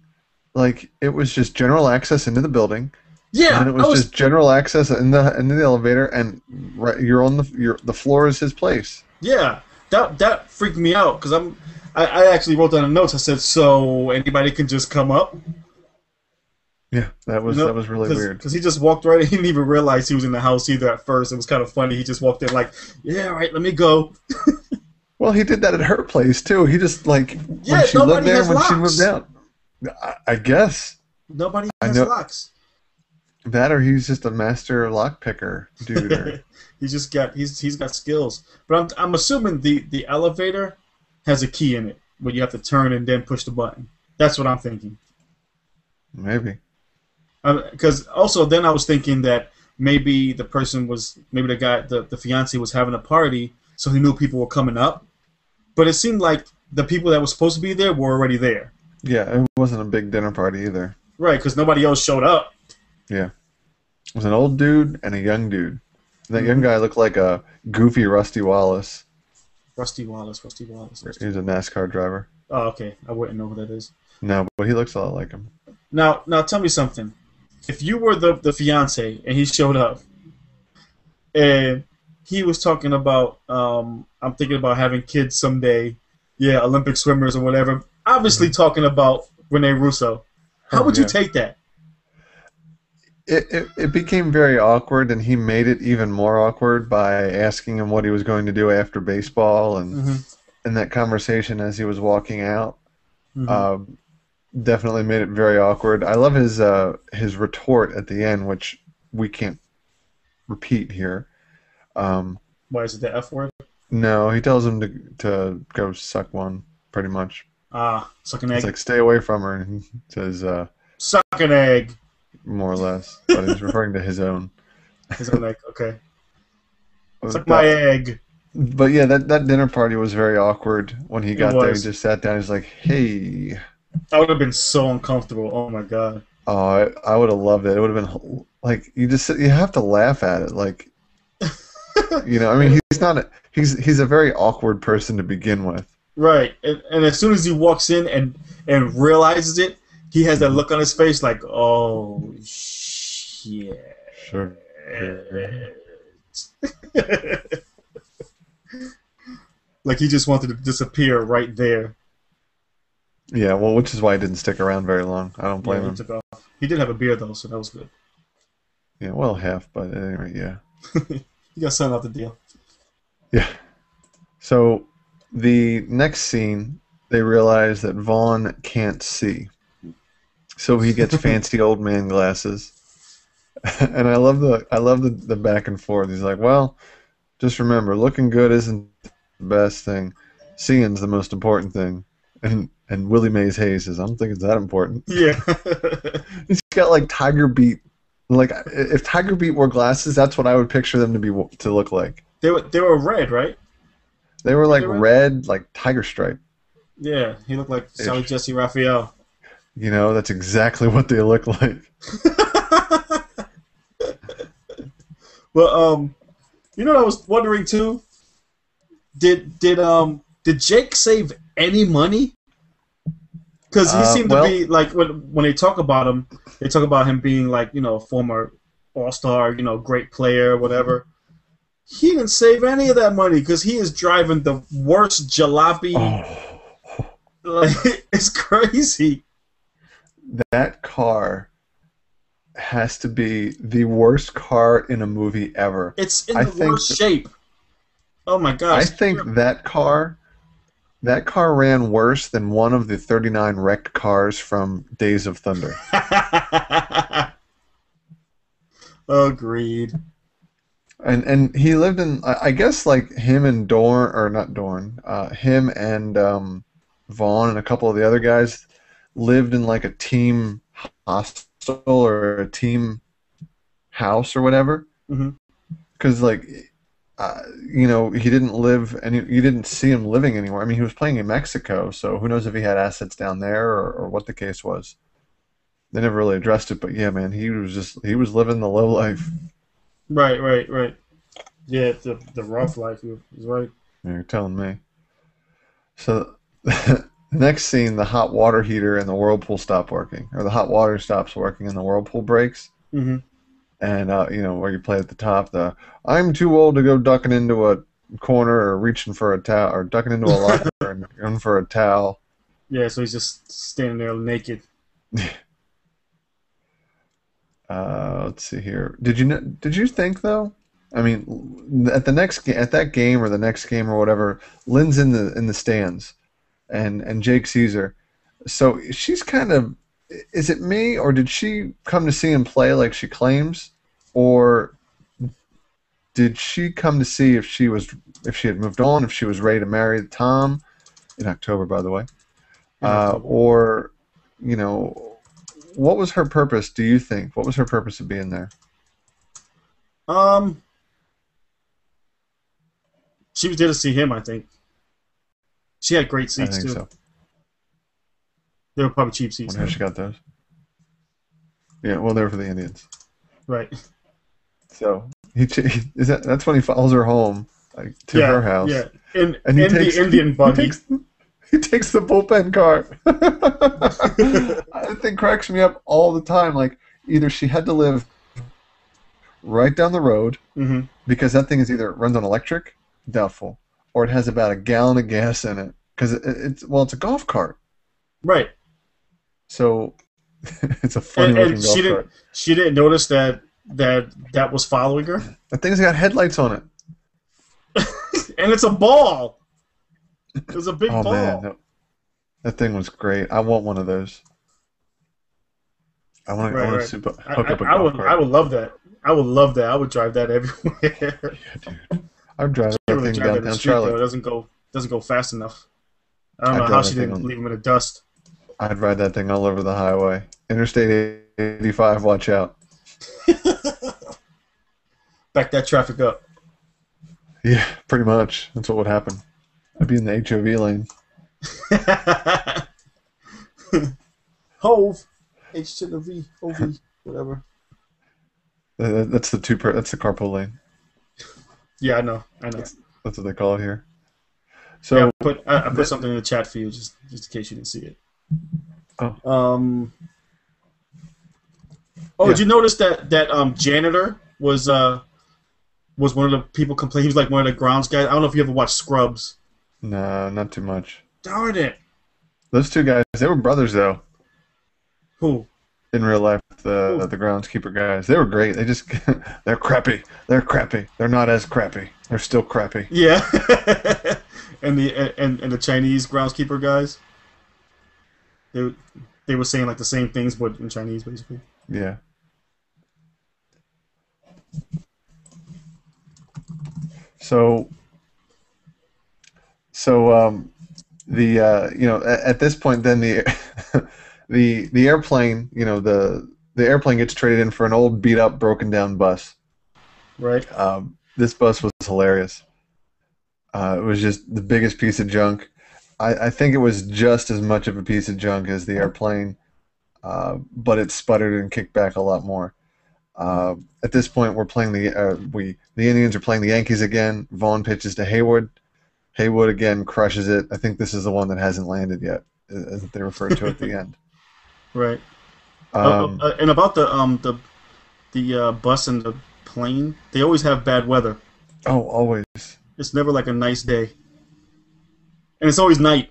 like it was just general access into the building. Yeah, and it was just general access in the elevator, and you're on the floor is his place. Yeah. That freaked me out because I actually wrote down the notes. I said, so anybody can just come up. Yeah, that was really weird. Because he just walked right in. He didn't even realize he was in the house either at first. It was kind of funny. He just walked in like, yeah, all right, let me go. Well, he did that at her place too. He just when she lived there, when she moved out. I guess nobody has locks. That or he's just a master lock picker dude. Or... he's got skills. But I'm assuming the elevator has a key in it where you have to turn and then push the button. That's what I'm thinking. Maybe. Because also then I was thinking that maybe the guy, the fiance was having a party, so he knew people were coming up. But it seemed like the people that were supposed to be there were already there. Yeah, it wasn't a big dinner party either. Right, because nobody else showed up. Yeah. It was an old dude and a young dude. That young guy looked like a goofy Rusty Wallace. Rusty Wallace. He's a NASCAR driver. Oh, okay. I wouldn't know who that is. No, but he looks a lot like him. Now tell me something. If you were the fiance and he showed up and he was talking about, I'm thinking about having kids someday, yeah, Olympic swimmers or whatever, obviously talking about Rene Russo, how would you take that? It became very awkward, and he made it even more awkward by asking him what he was going to do after baseball, and in that conversation as he was walking out, definitely made it very awkward. I love his retort at the end, which we can't repeat here. Why is it the F word? No, he tells him to go suck one, pretty much. Suck an egg. It's like, stay away from her, and he says, suck an egg. More or less, but he's referring to his own. His own egg, okay. Suck my egg. But yeah, that dinner party was very awkward. When he got there, he just sat down. He's like, "Hey." I would have been so uncomfortable. Oh my god. Oh, I would have loved it. It would have been like you have to laugh at it, like I mean, he's a very awkward person to begin with. Right, and as soon as he walks in and realizes it. He has that look on his face like, oh, shit. Sure. Like he just wanted to disappear right there. Yeah, well, which is why he didn't stick around very long. I don't blame him. Took off. He did have a beard, though, so that was good. Yeah, well, half, but at any rate, yeah. You got something out the deal. Yeah. So the next scene, they realize that Vaughn can't see. So he gets fancy old man glasses, and I love the back and forth. He's like, "Well, just remember, looking good isn't the best thing. Seeing's the most important thing." And Willie Mays Hayes says, "I don't think it's that important." Yeah, he's got like Tiger Beat. Like if Tiger Beat wore glasses, that's what I would picture them to look like. They were red, right? They were like red, like tiger stripe. Yeah, he looked like Sally Jesse Raphael. That's exactly what they look like. Well, what I was wondering too? Did Jake save any money? Because he seemed to be like when they talk about him, they talk about him being like a former all-star, great player, whatever. He didn't save any of that money because he is driving the worst jalopy. Oh. Like it's crazy. That car has to be the worst car in a movie ever. It's in the worst shape. Oh my gosh. I think that car ran worse than one of the 39 wrecked cars from Days of Thunder. Agreed. And he lived in, I guess, like him and Dorn, or not Dorn, him and Vaughn and a couple of the other guys lived in like a team hostel or a team house or whatever. Because like, you know, he didn't live, and you didn't see him living anywhere. I mean, he was playing in Mexico, so who knows if he had assets down there or what the case was. They never really addressed it, but yeah, man, he was living the low life. Right. Yeah, the rough life. He was right. Yeah, you're telling me. So the next scene, the hot water heater in the whirlpool stop working, or the hot water stops working and the whirlpool breaks. And you know, where you play at the top, I'm too old to go ducking into a corner or reaching for a towel, or ducking into a locker and going for a towel. Yeah, so he's just standing there naked. Let's see here. Did you think though? I mean, at that game or the next game or whatever, Lynn's in the stands, and Jake sees her. So she's kind of. Is it me, or did she come to see him play like she claims, or did she come to see if she had moved on, if she was ready to marry Tom in October, by the way, or you know, what was her purpose? Do you think? What was her purpose of being there? She was there to see him, I think. She had great seats I think too. So. They were probably cheap seats. Wonder how she got those. Yeah, well, they were for the Indians. Right. So that's when he follows her home, like to her house. Yeah, and he in takes, the Indian buggy. He takes the bullpen car. That thing cracks me up all the time. Like, either she had to live right down the road, because that thing runs on electric, doubtful, or it has about a gallon of gas in it, because it's a golf cart. Right. So it's a funny looking golf cart. She didn't notice that was following her. That thing's got headlights on it. And it's a ball. It was a big ball. Man, that thing was great. I want one of those. I want to hook up a golf cart. I would love that. I would love that. I would drive that everywhere. Yeah, dude. I would drive that thing downtown Charlotte. Though. It doesn't go fast enough. I don't know how she didn't leave him in the dust. I'd ride that thing all over the highway. Interstate 85, watch out. Back that traffic up. Yeah, pretty much. That's what would happen. I'd be in the HOV lane. Hove. H to the V. OV. Whatever. That's the carpool lane. Yeah, I know. That's what they call it here. So yeah, I put something in the chat for you just in case you didn't see it. Oh. Did you notice that janitor was one of the people complaining? He was like one of the grounds guys. I don't know if you ever watched Scrubs. No, not too much. Darn it. Those two guys, they were brothers though. Who? In real life, the groundskeeper guys, they were great. They just they're crappy. They're crappy. They're not as crappy. They're still crappy. Yeah. and the Chinese groundskeeper guys. They were saying like the same things, but in Chinese, basically. Yeah. So at this point, then the airplane, the airplane gets traded in for an old, beat up, broken down bus. Right. This bus was hilarious. It was just the biggest piece of junk. I think it was just as much of a piece of junk as the airplane, but it sputtered and kicked back a lot more. At this point, we're playing the Indians are playing the Yankees again. Vaughn pitches to Haywood. Haywood again crushes it. I think this is the one that hasn't landed yet, as they refer to at the end. Right. And about the bus and the plane, they always have bad weather. Oh, always. It's never like a nice day. And it's always night.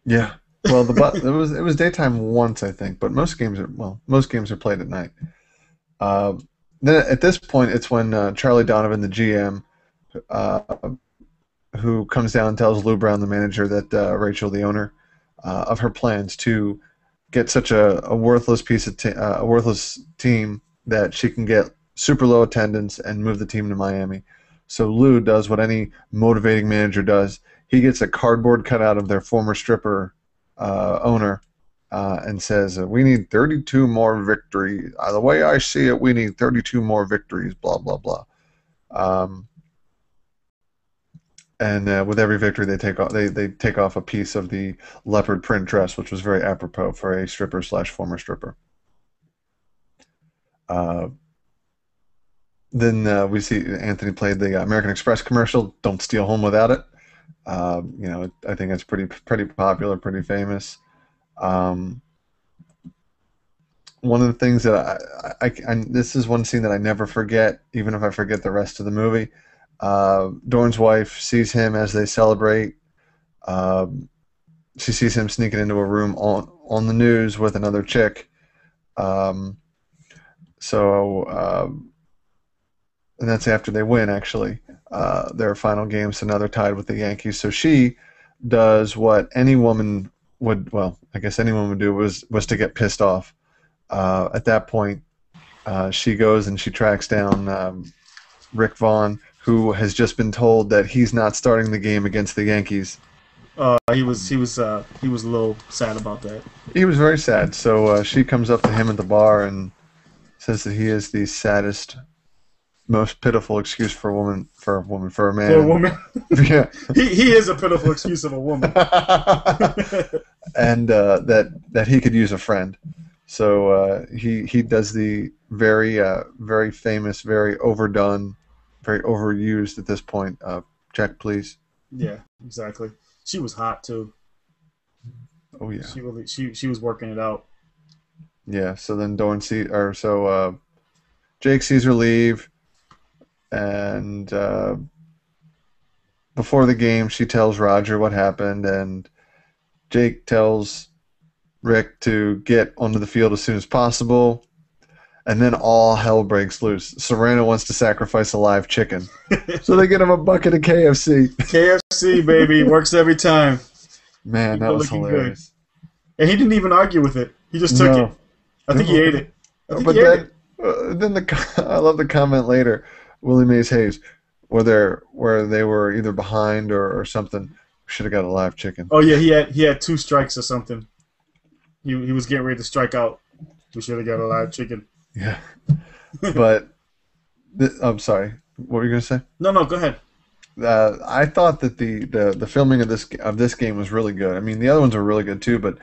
Yeah. Well, it was daytime once, I think, but most games are played at night. Then at this point, it's when Charlie Donovan, the GM, who comes down and tells Lou Brown, the manager, that Rachel, the owner, of her plans to get such a worthless a worthless team that she can get super low attendance and move the team to Miami. So Lou does what any motivating manager does. He gets a cardboard cutout of their former stripper owner and says, we need 32 more victories. The way I see it, we need 32 more victories, blah, blah, blah. And with every victory, they take off a piece of the leopard print dress, which was very apropos for a stripper / former stripper. Then we see Anthony played the American Express commercial, "Don't Steal Home Without It." You know, I think it's pretty popular, pretty famous. One of the things that this is one scene that I never forget, even if I forget the rest of the movie. Dorn's wife sees him as they celebrate. She sees him sneaking into a room on the news with another chick. And that's after they win, actually, their final game. So now they're tied with the Yankees. So she does what any woman would, well, I guess anyone would do, was to get pissed off. At that point, she goes and she tracks down Rick Vaughn, who has just been told that he's not starting the game against the Yankees. He was a little sad about that. He was very sad. So she comes up to him at the bar and says that he is the saddest, most pitiful excuse for a man. For a woman. Yeah. He is a pitiful excuse of a woman. And that he could use a friend. So he does the very famous, very overdone, very overused at this point. Check, please. Yeah, exactly. She was hot too. Oh yeah. She was working it out. Yeah. So then Jake sees her leave, and before the game, she tells Roger what happened, and Jake tells Rick to get onto the field as soon as possible, and then all hell breaks loose. Serrano wants to sacrifice a live chicken, so they get him a bucket of KFC. KFC, baby, works every time. Man, that was hilarious. Good. And he didn't even argue with it. He just took it. I think he ate it. Then I love the comment later, Willie Mays Hayes, where they were either behind or something. Should have got a live chicken. Oh yeah, he had 2 strikes or something. He was getting ready to strike out. We should have got a live chicken. Yeah, but I'm sorry. What were you gonna say? No, go ahead. I thought that the filming of this game was really good. I mean, the other ones were really good too, but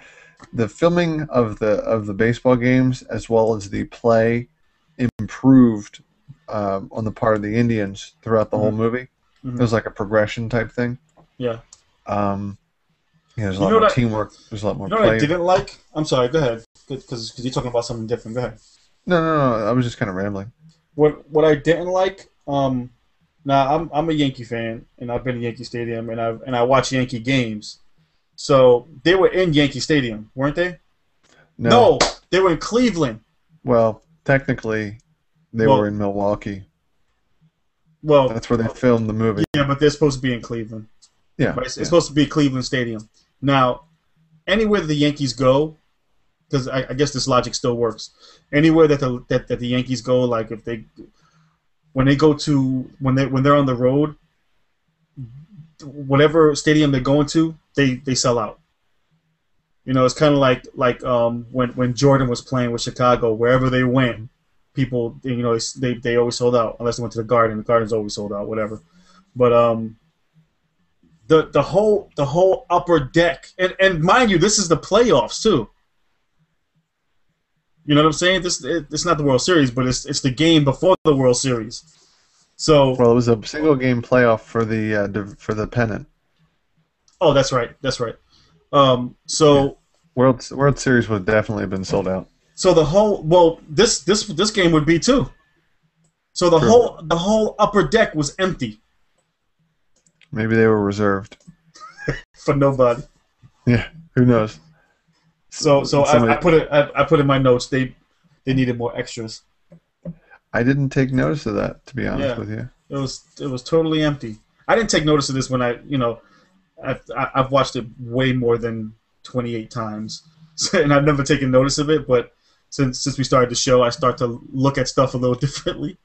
the filming of the baseball games as well as the play improved on the part of the Indians throughout the whole movie. Mm-hmm. It was like a progression type thing. Yeah. There's a lot more teamwork. There's a lot more play. What I didn't like? I'm sorry. Go ahead, because you're talking about something different. Go ahead. No. I was just kind of rambling. What I didn't like? Now I'm a Yankee fan, and I've been to Yankee Stadium, and I watch Yankee games. So they were in Yankee Stadium, weren't they? No, they were in Cleveland. Well, technically, they were in Milwaukee. Well, that's where they filmed the movie. Yeah, but they're supposed to be in Cleveland. Yeah, it's supposed to be Cleveland Stadium. Now, anywhere the Yankees go, because I guess this logic still works. Anywhere that the Yankees go, like when they're on the road, whatever stadium they're going to, they sell out. You know, it's kind of like when Jordan was playing with Chicago, wherever they went, people, you know, they always sold out unless they went to the Garden. The Garden's always sold out, whatever. But the whole upper deck, and mind you, this is the playoffs too. You know what I'm saying? It's not the World Series, but it's the game before the World Series. So it was a single game playoff for the pennant. Oh, that's right. World Series would definitely have been sold out. So this game would be too. So the whole upper deck was empty. Maybe they were reserved for nobody. Yeah, who knows? So I put in my notes they needed more extras. I didn't take notice of that, to be honest with you. It was totally empty. I didn't take notice of this when I've watched it way more than 28 times, and I've never taken notice of it. But since we started the show, I start to look at stuff a little differently.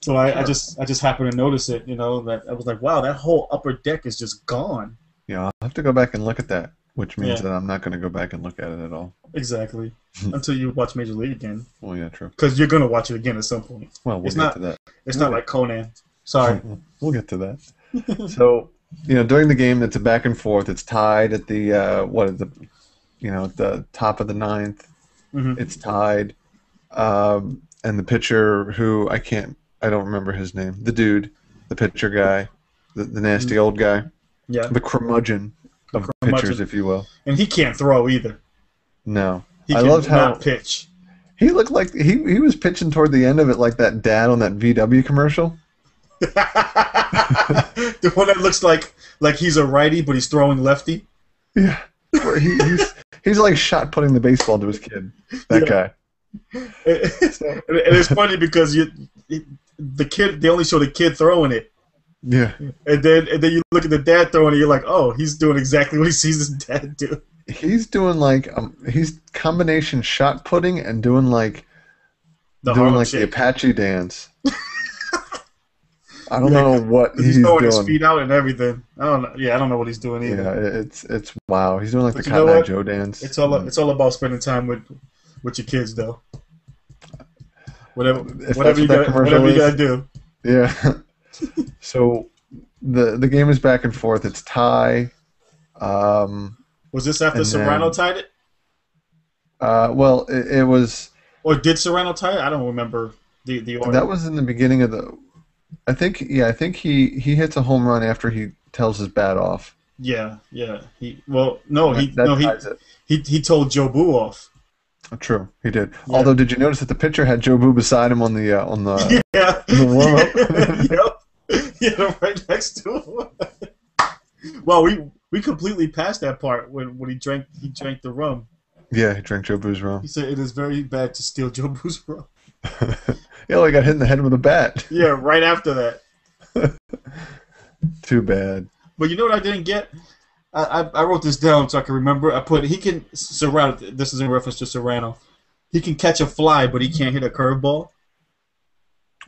So I just happened to notice it. You know, that I was like, wow, that whole upper deck is just gone. Yeah, I'll have to go back and look at that. which means that I'm not going to go back and look at it at all. Exactly. Until you watch Major League again. Well, yeah, true. Because you're going to watch it again at some point. Well, we'll get to that. It's not like Conan. Sorry. We'll get to that. So, during the game, it's a back and forth. It's tied at the at the top of the ninth. Mm-hmm. It's tied, and the pitcher who I don't remember his name. The dude, the pitcher guy, the nasty old guy. Yeah. The curmudgeon of pitchers, if you will. And he can't throw either. No. I loved how pitch. He looked like he was pitching toward the end of it like that dad on that VW commercial. The one that looks like he's a righty, but he's throwing lefty. Yeah. He's like shot putting the baseball to his kid. That guy. And it's funny because they only show the kid throwing it. Yeah. And then you look at the dad throwing it, you're like, oh, he's doing exactly what he sees his dad do. He's doing he's combination shot putting and doing the Apache dance. I don't know what he's throwing his feet out and everything. I don't know what he's doing either. Yeah, it's wow. He's doing the Cotton Eye Joe dance. It's all about spending time with your kids, though. Whatever you gotta do. Yeah. So the game is back and forth. It's tie. Was this after Serrano tied it? Well, it was. Or did Serrano tie it? I don't remember the order. That was in the beginning of the. I think he hits a home run after he tells his bat off. Yeah. He told Joe Boo off. True, he did. Yeah. Although, did you notice that the pitcher had Joe Boo beside him on the warm up? Yep. Yeah, right next to him. Well, we completely passed that part when he drank the rum. Yeah, he drank Joe Boo's rum. He said it is very bad to steal Joe Boo's rum. Yeah, he got hit in the head with a bat. Yeah, right after that. Too bad. But you know what I didn't get? I wrote this down so I can remember. Serrano. This is in reference to Serrano. He can catch a fly, but he can't hit a curveball.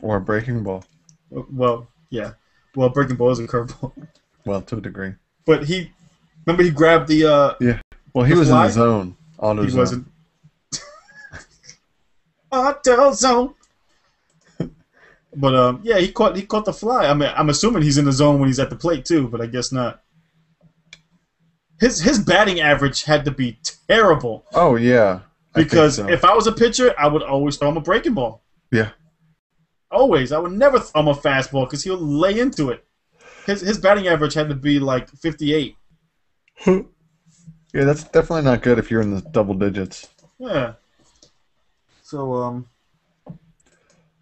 Or a breaking ball. Well, yeah. Well, breaking ball is a curveball. Well, to a degree. But he grabbed the yeah. Well, he was fly? in the zone. Auto he zone. Wasn't. Auto zone. But yeah, he caught the fly. I mean, I'm assuming he's in the zone when he's at the plate too, but I guess not. His batting average had to be terrible. Oh yeah. Because if I was a pitcher, I would always throw him a breaking ball. Yeah. Always. I would never throw him a fastball because he'll lay into it. His batting average had to be like 58. Yeah, that's definitely not good if you're in the double digits. Yeah. So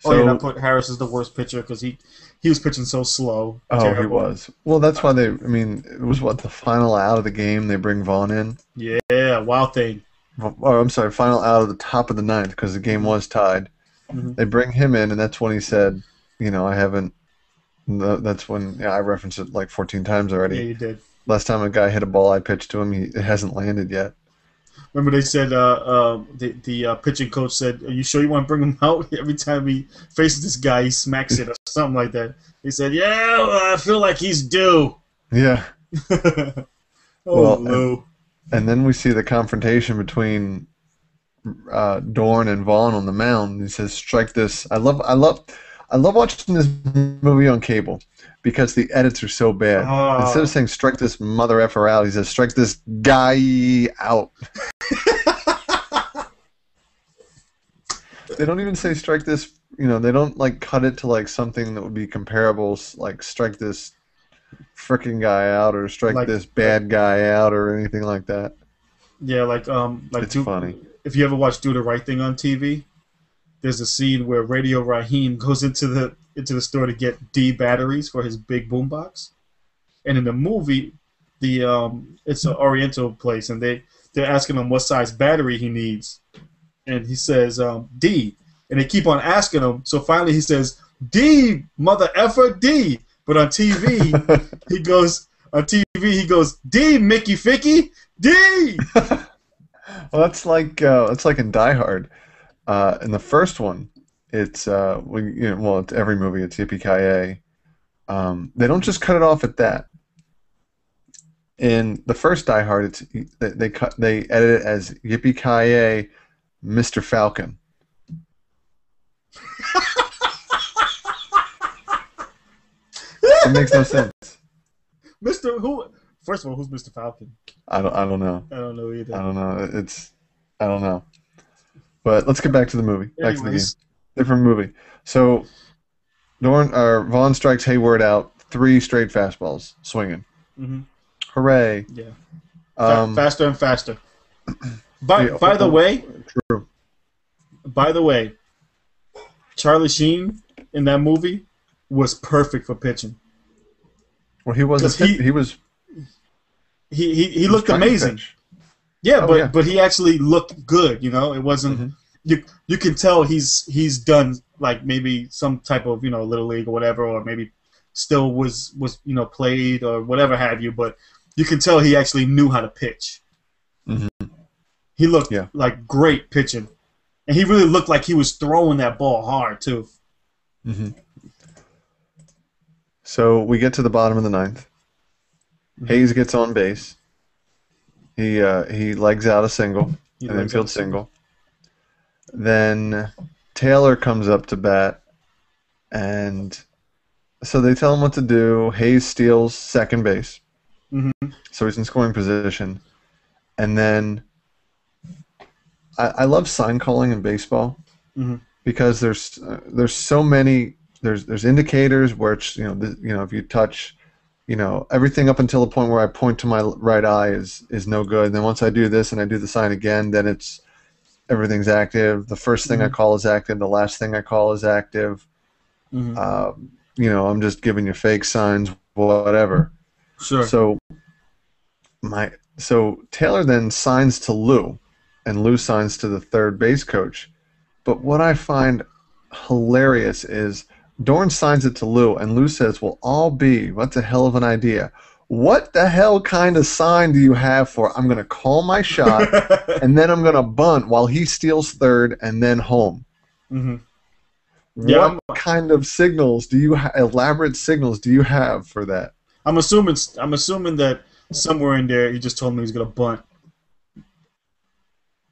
I put Harris as the worst pitcher because he was pitching so slow. Oh, terrible. He was. Well, that's why it was the final out of the game. They bring Vaughn in. Yeah, wild thing. Oh, I'm sorry, final out of the top of the ninth because the game was tied. Mm-hmm. They bring him in, and that's when he said, I haven't. That's when I referenced it like 14 times already. Yeah, you did. Last time a guy hit a ball I pitched to him, it hasn't landed yet. Remember they said the pitching coach said, "Are you sure you want to bring him out?" Every time he faces this guy, he smacks it or something like that. He said, "Yeah, I feel like he's due." Yeah. Lou. And then we see the confrontation between Dorn and Vaughn on the mound. He says, "Strike this." I love watching this movie on cable because the edits are so bad. Oh. Instead of saying "strike this mother effer out," he says, "Strike this guy out." They don't even say "strike this." They don't cut it to something that would be comparable, like "strike this frickin' guy out" or "strike this bad guy out" or anything like that. Yeah, it's funny. If you ever watch Do the Right Thing on TV, there's a scene where Radio Raheem goes into the store to get D batteries for his big boombox, and in the movie, it's an Oriental place, and they're asking him what size battery he needs, and he says D, and they keep on asking him, so finally he says D, mother effer D, but on TV he goes D, Mickey Ficky D. Well, that's like in Die Hard. In the first one, it's it's every movie. It's Yippee-ki-yay. They don't just cut it off at that. In the first Die Hard, they edit it as Yippee-ki-yay, Mr. Falcon. It makes no sense. Mr. Who? First of all, who's Mr. Falcon? I don't know. I don't know either. I don't know. I don't know. But let's get back to the movie. Back to the game. Different movie. So Vaughn strikes Hayward out 3 straight fastballs swinging. Mm-hmm. Hooray! Yeah. Faster and faster. By the way. True. By the way, Charlie Sheen in that movie was perfect for pitching. Well, he wasn't. He looked amazing. Yeah, but he actually looked good. You know, it wasn't. You can tell he's done like maybe some type of little league or whatever, or maybe still was played or whatever have you. But you can tell he actually knew how to pitch. Mm-hmm. He looked like great pitching, and he really looked like he was throwing that ball hard too. Mm-hmm. So we get to the bottom of the 9th. Hayes gets on base. He legs out a single, an infield single. Then Taylor comes up to bat, and so they tell him what to do. Hayes steals second base, so he's in scoring position. And then I love sign calling in baseball because there's so many. There's indicators where it's, if you touch, everything up until the point where I point to my right eye is no good. And then once I do this and I do the sign again, then everything's active. The first thing I call is active. The last thing I call is active. I'm just giving you fake signs, whatever. Sure. So Taylor then signs to Lou, and Lou signs to the third base coach. But what I find hilarious is Dorn signs it to Lou, and Lou says, "Well, I'll be. What's a hell of an idea? What the hell kind of sign do you have for I'm going to call my shot, and then I'm going to bunt while he steals third and then home?" What kind of signals do you elaborate signals do you have for that? I'm assuming that somewhere in there he just told me he's going to bunt.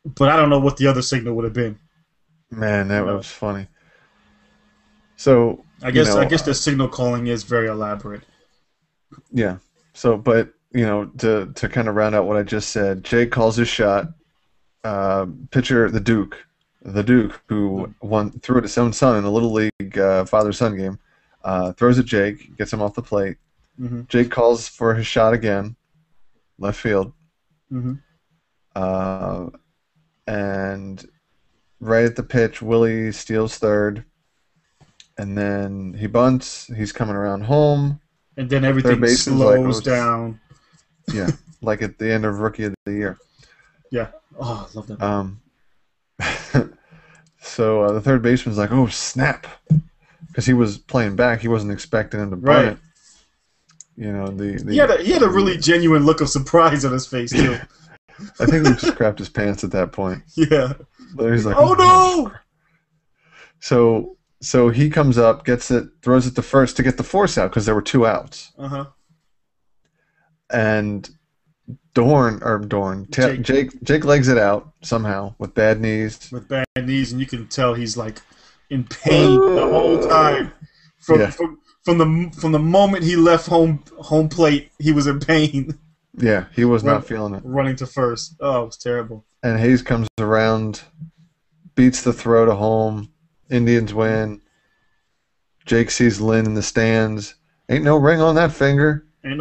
But I don't know what the other signal would have been. Man, that was funny. So I guess the signal calling is very elaborate. Yeah. So, but to kind of round out what I just said, Jake calls his shot. Pitcher the Duke, who threw at his own son in a little league father-son game, throws at Jake, gets him off the plate. Jake calls for his shot again, left field. And right at the pitch, Willie steals third. And then he bunts. He's coming around home. And then everything slows down. Yeah, like at the end of Rookie of the Year. Yeah. Oh, I love that. So the third baseman's like, "Oh, snap," because he was playing back. He wasn't expecting him to bunt it. He had a really genuine look of surprise on his face too. I think he just crapped his pants at that point. Yeah. But he's like, "Oh no!" So he comes up, gets it, throws it to first to get the force out because there were 2 outs. And Jake legs it out somehow with bad knees. And you can tell he's like in pain the whole time. From the moment he left home plate, he was in pain. Yeah, he was not feeling it. Running to first. Oh, it was terrible. And Hayes comes around, beats the throw to home. Indians win. Jake sees Lynn in the stands. Ain't no ring on that finger. He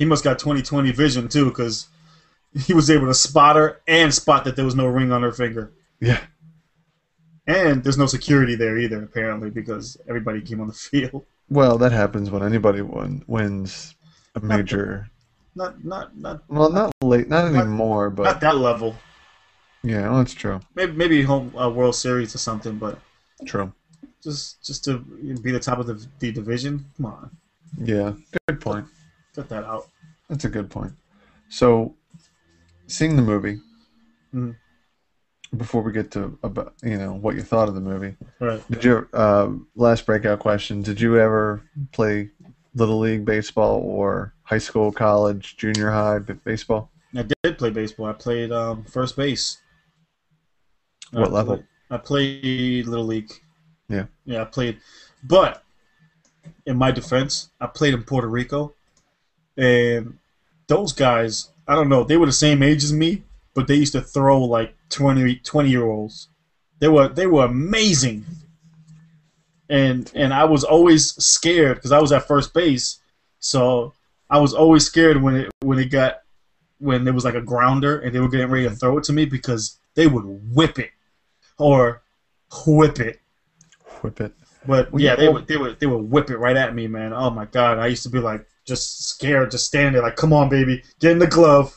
must got 20/20 vision too, because he was able to spot her and spot that there was no ring on her finger. Yeah. And there's no security there either, apparently, because everybody came on the field. Well, that happens when anybody wins a major. Not anymore, but not that level. Yeah, well, that's true. Maybe World Series or something, but true. Just to be the top of the division, come on. Yeah, good point. Cut that out. That's a good point. So, seeing the movie, before we get to about what you thought of the movie, right? Did you last breakout question? Did you ever play Little League baseball or high school, college, junior high, baseball? I did play baseball. I played first base. What level? I played Little League. Yeah. Yeah, I played. But in my defense, I played in Puerto Rico. And those guys, I don't know, they were the same age as me, but they used to throw like 20-year-olds. They were amazing. And I was always scared because I was at first base. So I was always scared when there was like a grounder and they were getting ready to throw it to me because they would whip it or whip it. Whip it. But yeah, they would whip it right at me, man. Oh my God, I used to be like just scared, just stand there like, come on, baby, get in the glove.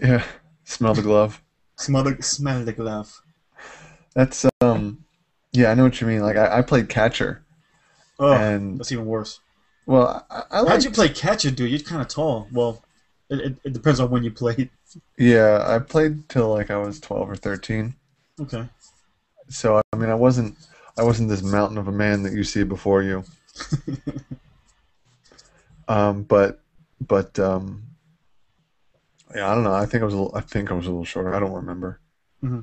Yeah, smell the glove. Smell the glove. That's yeah, I know what you mean. Like I played catcher. Oh, and that's even worse. Well, how'd you play catcher, dude? You're kind of tall. Well, it depends on when you played. Yeah, I played till like I was 12 or 13. Okay. So I mean, I wasn't this mountain of a man that you see before you. But yeah, I don't know. I think I was a little shorter. I don't remember. Mm-hmm.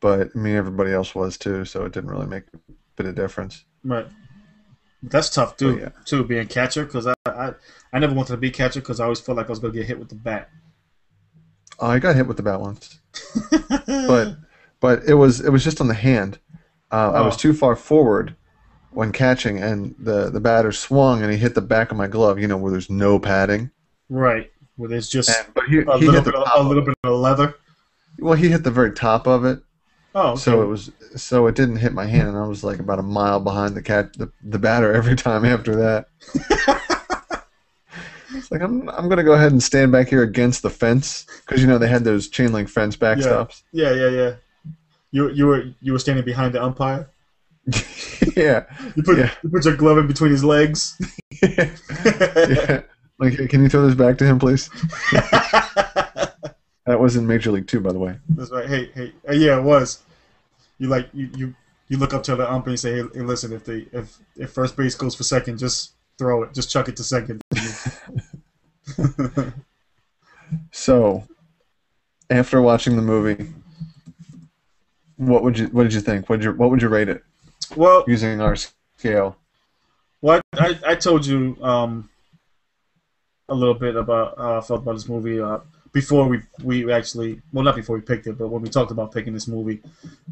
But I mean, everybody else was too, so it didn't really make a bit of difference. Right. That's tough too. Yeah. Too, being catcher, because I never wanted to be catcher because I always felt like I was gonna get hit with the bat. I got hit with the bat once, but it was just on the hand. I was too far forward when catching, and the batter swung and he hit the back of my glove. You know, where there's no padding. Right. Where there's just but he a hit little bit of leather. Well, he hit the very top of it. Oh, okay. So it didn't hit my hand, and I was like about a mile behind the batter every time after that. It's like I'm gonna go ahead and stand back here against the fence because they had those chain link fence backstops. Yeah. You were standing behind the umpire. Yeah. You put your glove in between his legs. Yeah. Like, hey, can you throw this back to him, please? That was in Major League 2, by the way. That's right. Hey. Yeah, it was. You look up to the umpire and say, hey, listen, if first base goes for second, just throw it. Just chuck it to second. So, after watching the movie, what did you think? What would you rate it? Well, using our scale. Well, I told you a little bit about how I felt about this movie before we actually, well, not before we picked it, but when we talked about picking this movie.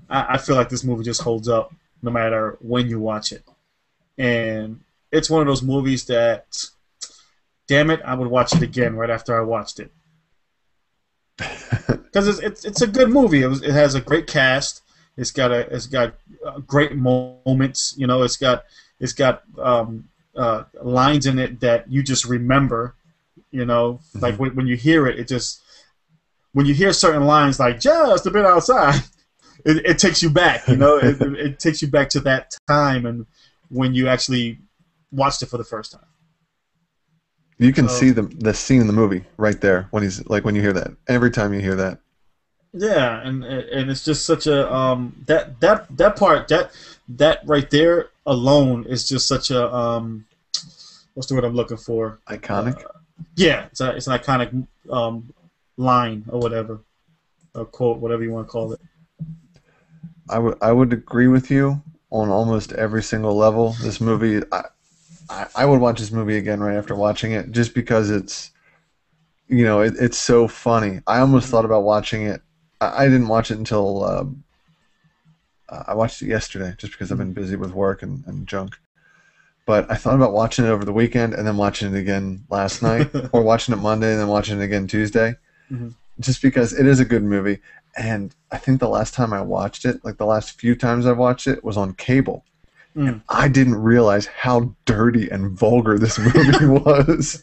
I feel like this movie just holds up no matter when you watch it, and it's one of those movies that, damn it, I would watch it again right after I watched it. Because it's a good movie. It has a great cast. It's got great moments. It's got lines in it that you just remember. Mm-hmm. Like when you hear it, when you hear certain lines like "just a bit outside," it takes you back. It takes you back to that time and when you actually watched it for the first time. You can see the scene in the movie right there when you hear that. Every time you hear that. Yeah, and it's just such a that part that right there alone is just such a what's the word I'm looking for? Iconic. Yeah, it's an iconic line or whatever, a quote, whatever you want to call it. I would agree with you on almost every single level. This movie, I would watch this movie again right after watching it, just because it's it's so funny. I almost thought about watching it. I didn't watch it until I watched it yesterday, just because I've been busy with work and junk. But I thought about watching it over the weekend and then watching it again last night, or watching it Monday and then watching it again Tuesday, just because it is a good movie. And I think the last time I watched it, like the last few times I've watched it, was on cable. And I didn't realize how dirty and vulgar this movie was.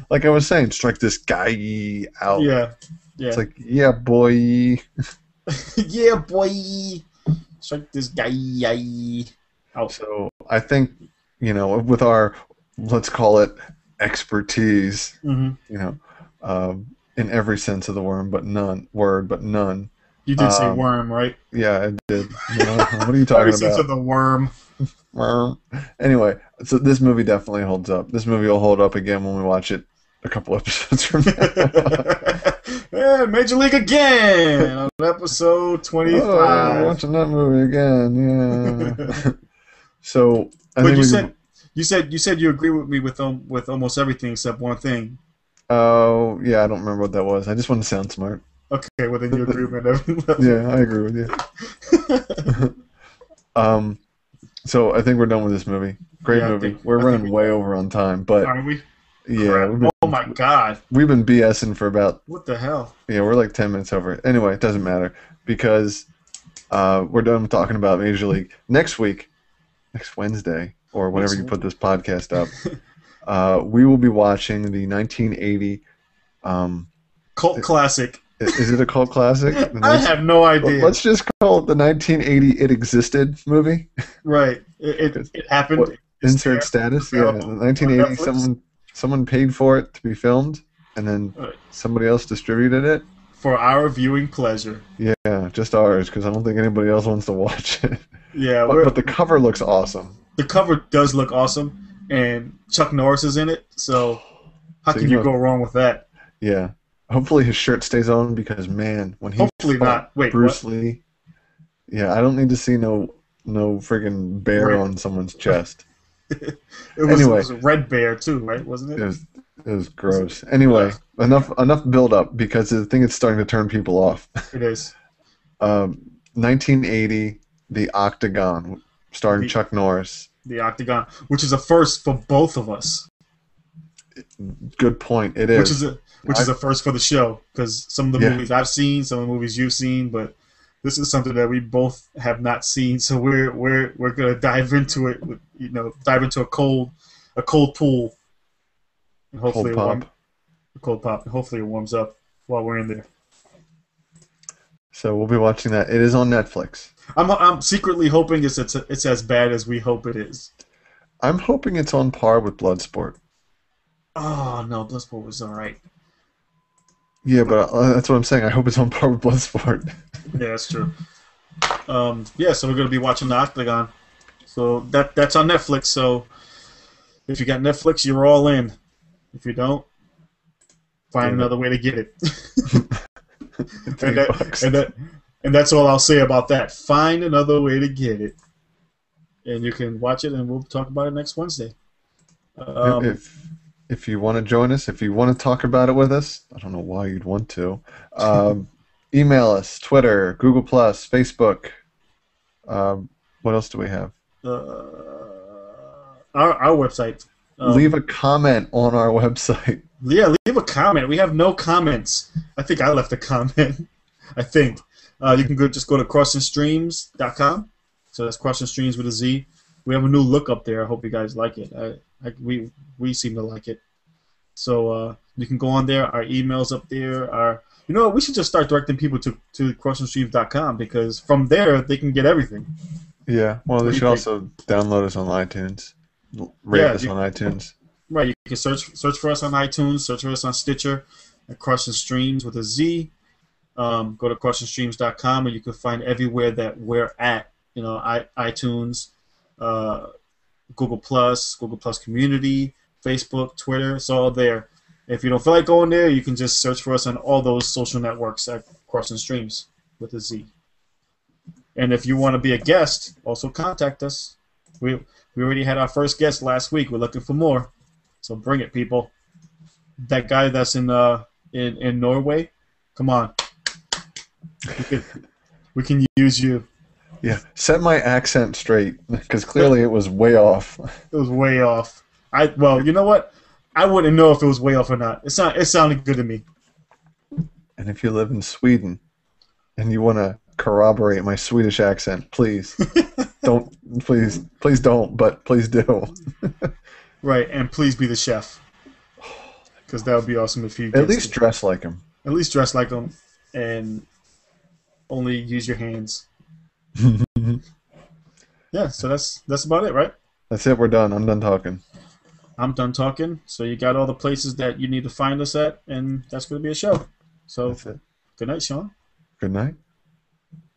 Like I was saying, strike this guy out. Yeah. It's like, yeah, boy. Yeah, boy. Strike this guy out. So I think, with our, let's call it expertise, in every sense of the word, but none, You did say worm, right? Yeah, I did. No, what are you talking about? To the worm. Anyway, so this movie definitely holds up. This movie will hold up again when we watch it a couple episodes from now. Yeah, Major League again on episode 25. Oh, watching that movie again, yeah. So, but you said you agree with me with almost everything except one thing. Oh, yeah, I don't remember what that was. I just want to sound smart. Okay, well then you agree with every level. Yeah, I agree with you. So I think we're done with this movie. Great movie. We're running way over on time, but are we? Yeah. Oh my God. We've been BSing for about. What the hell? Yeah, we're like 10 minutes over. Anyway, it doesn't matter because we're done talking about Major League. Next week, next Wednesday, or whenever you put this podcast up, we will be watching the 1980 cult classic. Is it a cult classic? I have no idea. Let's just call it the 1980 It Existed movie. Right. It happened. What, insert status? Yeah. 1980, someone paid for it to be filmed, and then somebody else distributed it. For our viewing pleasure. Yeah, just ours, because I don't think anybody else wants to watch it. Yeah. But the cover looks awesome. The cover does look awesome, and Chuck Norris is in it, so how can you go wrong with that? Yeah. Hopefully his shirt stays on because, man, when he hopefully not. Wait, Bruce Lee. Yeah, I don't need to see no friggin' bear on someone's chest. It was a red bear too, right? Wasn't it? It was gross. Anyway, enough build up because I think it's starting to turn people off. It is. 1980, The Octagon, starring Chuck Norris. The Octagon, which is a first for both of us. Good point. It is. Which is a first for the show, because some of the movies I've seen, some of the movies you've seen, but this is something that we both have not seen. So we're gonna dive into it, dive into a cold pool, and hopefully a cold pop, and hopefully it warms up while we're in there. So we'll be watching that. It is on Netflix. I'm secretly hoping it's as bad as we hope it is. I'm hoping it's on par with Bloodsport. Oh no, Bloodsport was all right. Yeah, but that's what I'm saying. I hope it's on par with Bloodsport. Yeah, that's true. So we're going to be watching The Octagon. So that's on Netflix. So if you got Netflix, you're all in. If you don't, find another way to get it. and that's all I'll say about that. Find another way to get it. And you can watch it, and we'll talk about it next Wednesday. If you want to join us, if you want to talk about it with us, I don't know why you'd want to. Email us, Twitter, Google+, Facebook. What else do we have? Our website. Leave a comment on our website. Yeah, leave a comment. We have no comments. I think I left a comment. I think. You can just go to crossingstreamz.com. So that's Crossing Streamz with a Z. We have a new look up there. I hope you guys like it. We seem to like it. So you can go on there. Our email's up there. We should just start directing people to crossingstreamz.com because from there they can get everything. Yeah. Well, they should also download us on iTunes. Rate us on iTunes. Right. You can search for us on iTunes. Search for us on Stitcher. At Crossing Streamz with a Z. Go to crossingstreamz.com and you can find everywhere that we're at. iTunes. Google Plus Community, Facebook, Twitter, it's all there. If you don't feel like going there, you can just search for us on all those social networks at Crossing Streamz with a Z. And if you want to be a guest, also contact us. We already had our first guest last week. We're looking for more, so bring it, people. That guy that's in Norway, come on. We can use you. Yeah, set my accent straight, because clearly it was way off. It was way off. Well, you know what? I wouldn't know if it was way off or not. It sounded good to me. And if you live in Sweden and you want to corroborate my Swedish accent, please don't. Please don't. But please do. Right, and please be the chef, because that would be awesome if you at least dress like him. At least dress like him, and only use your hands. Yeah, so that's about it, right? That's it. We're done. I'm done talking. I'm done talking. So you got all the places that you need to find us at, and that's going to be a show. So, that's it. Good night, Sean. Good night.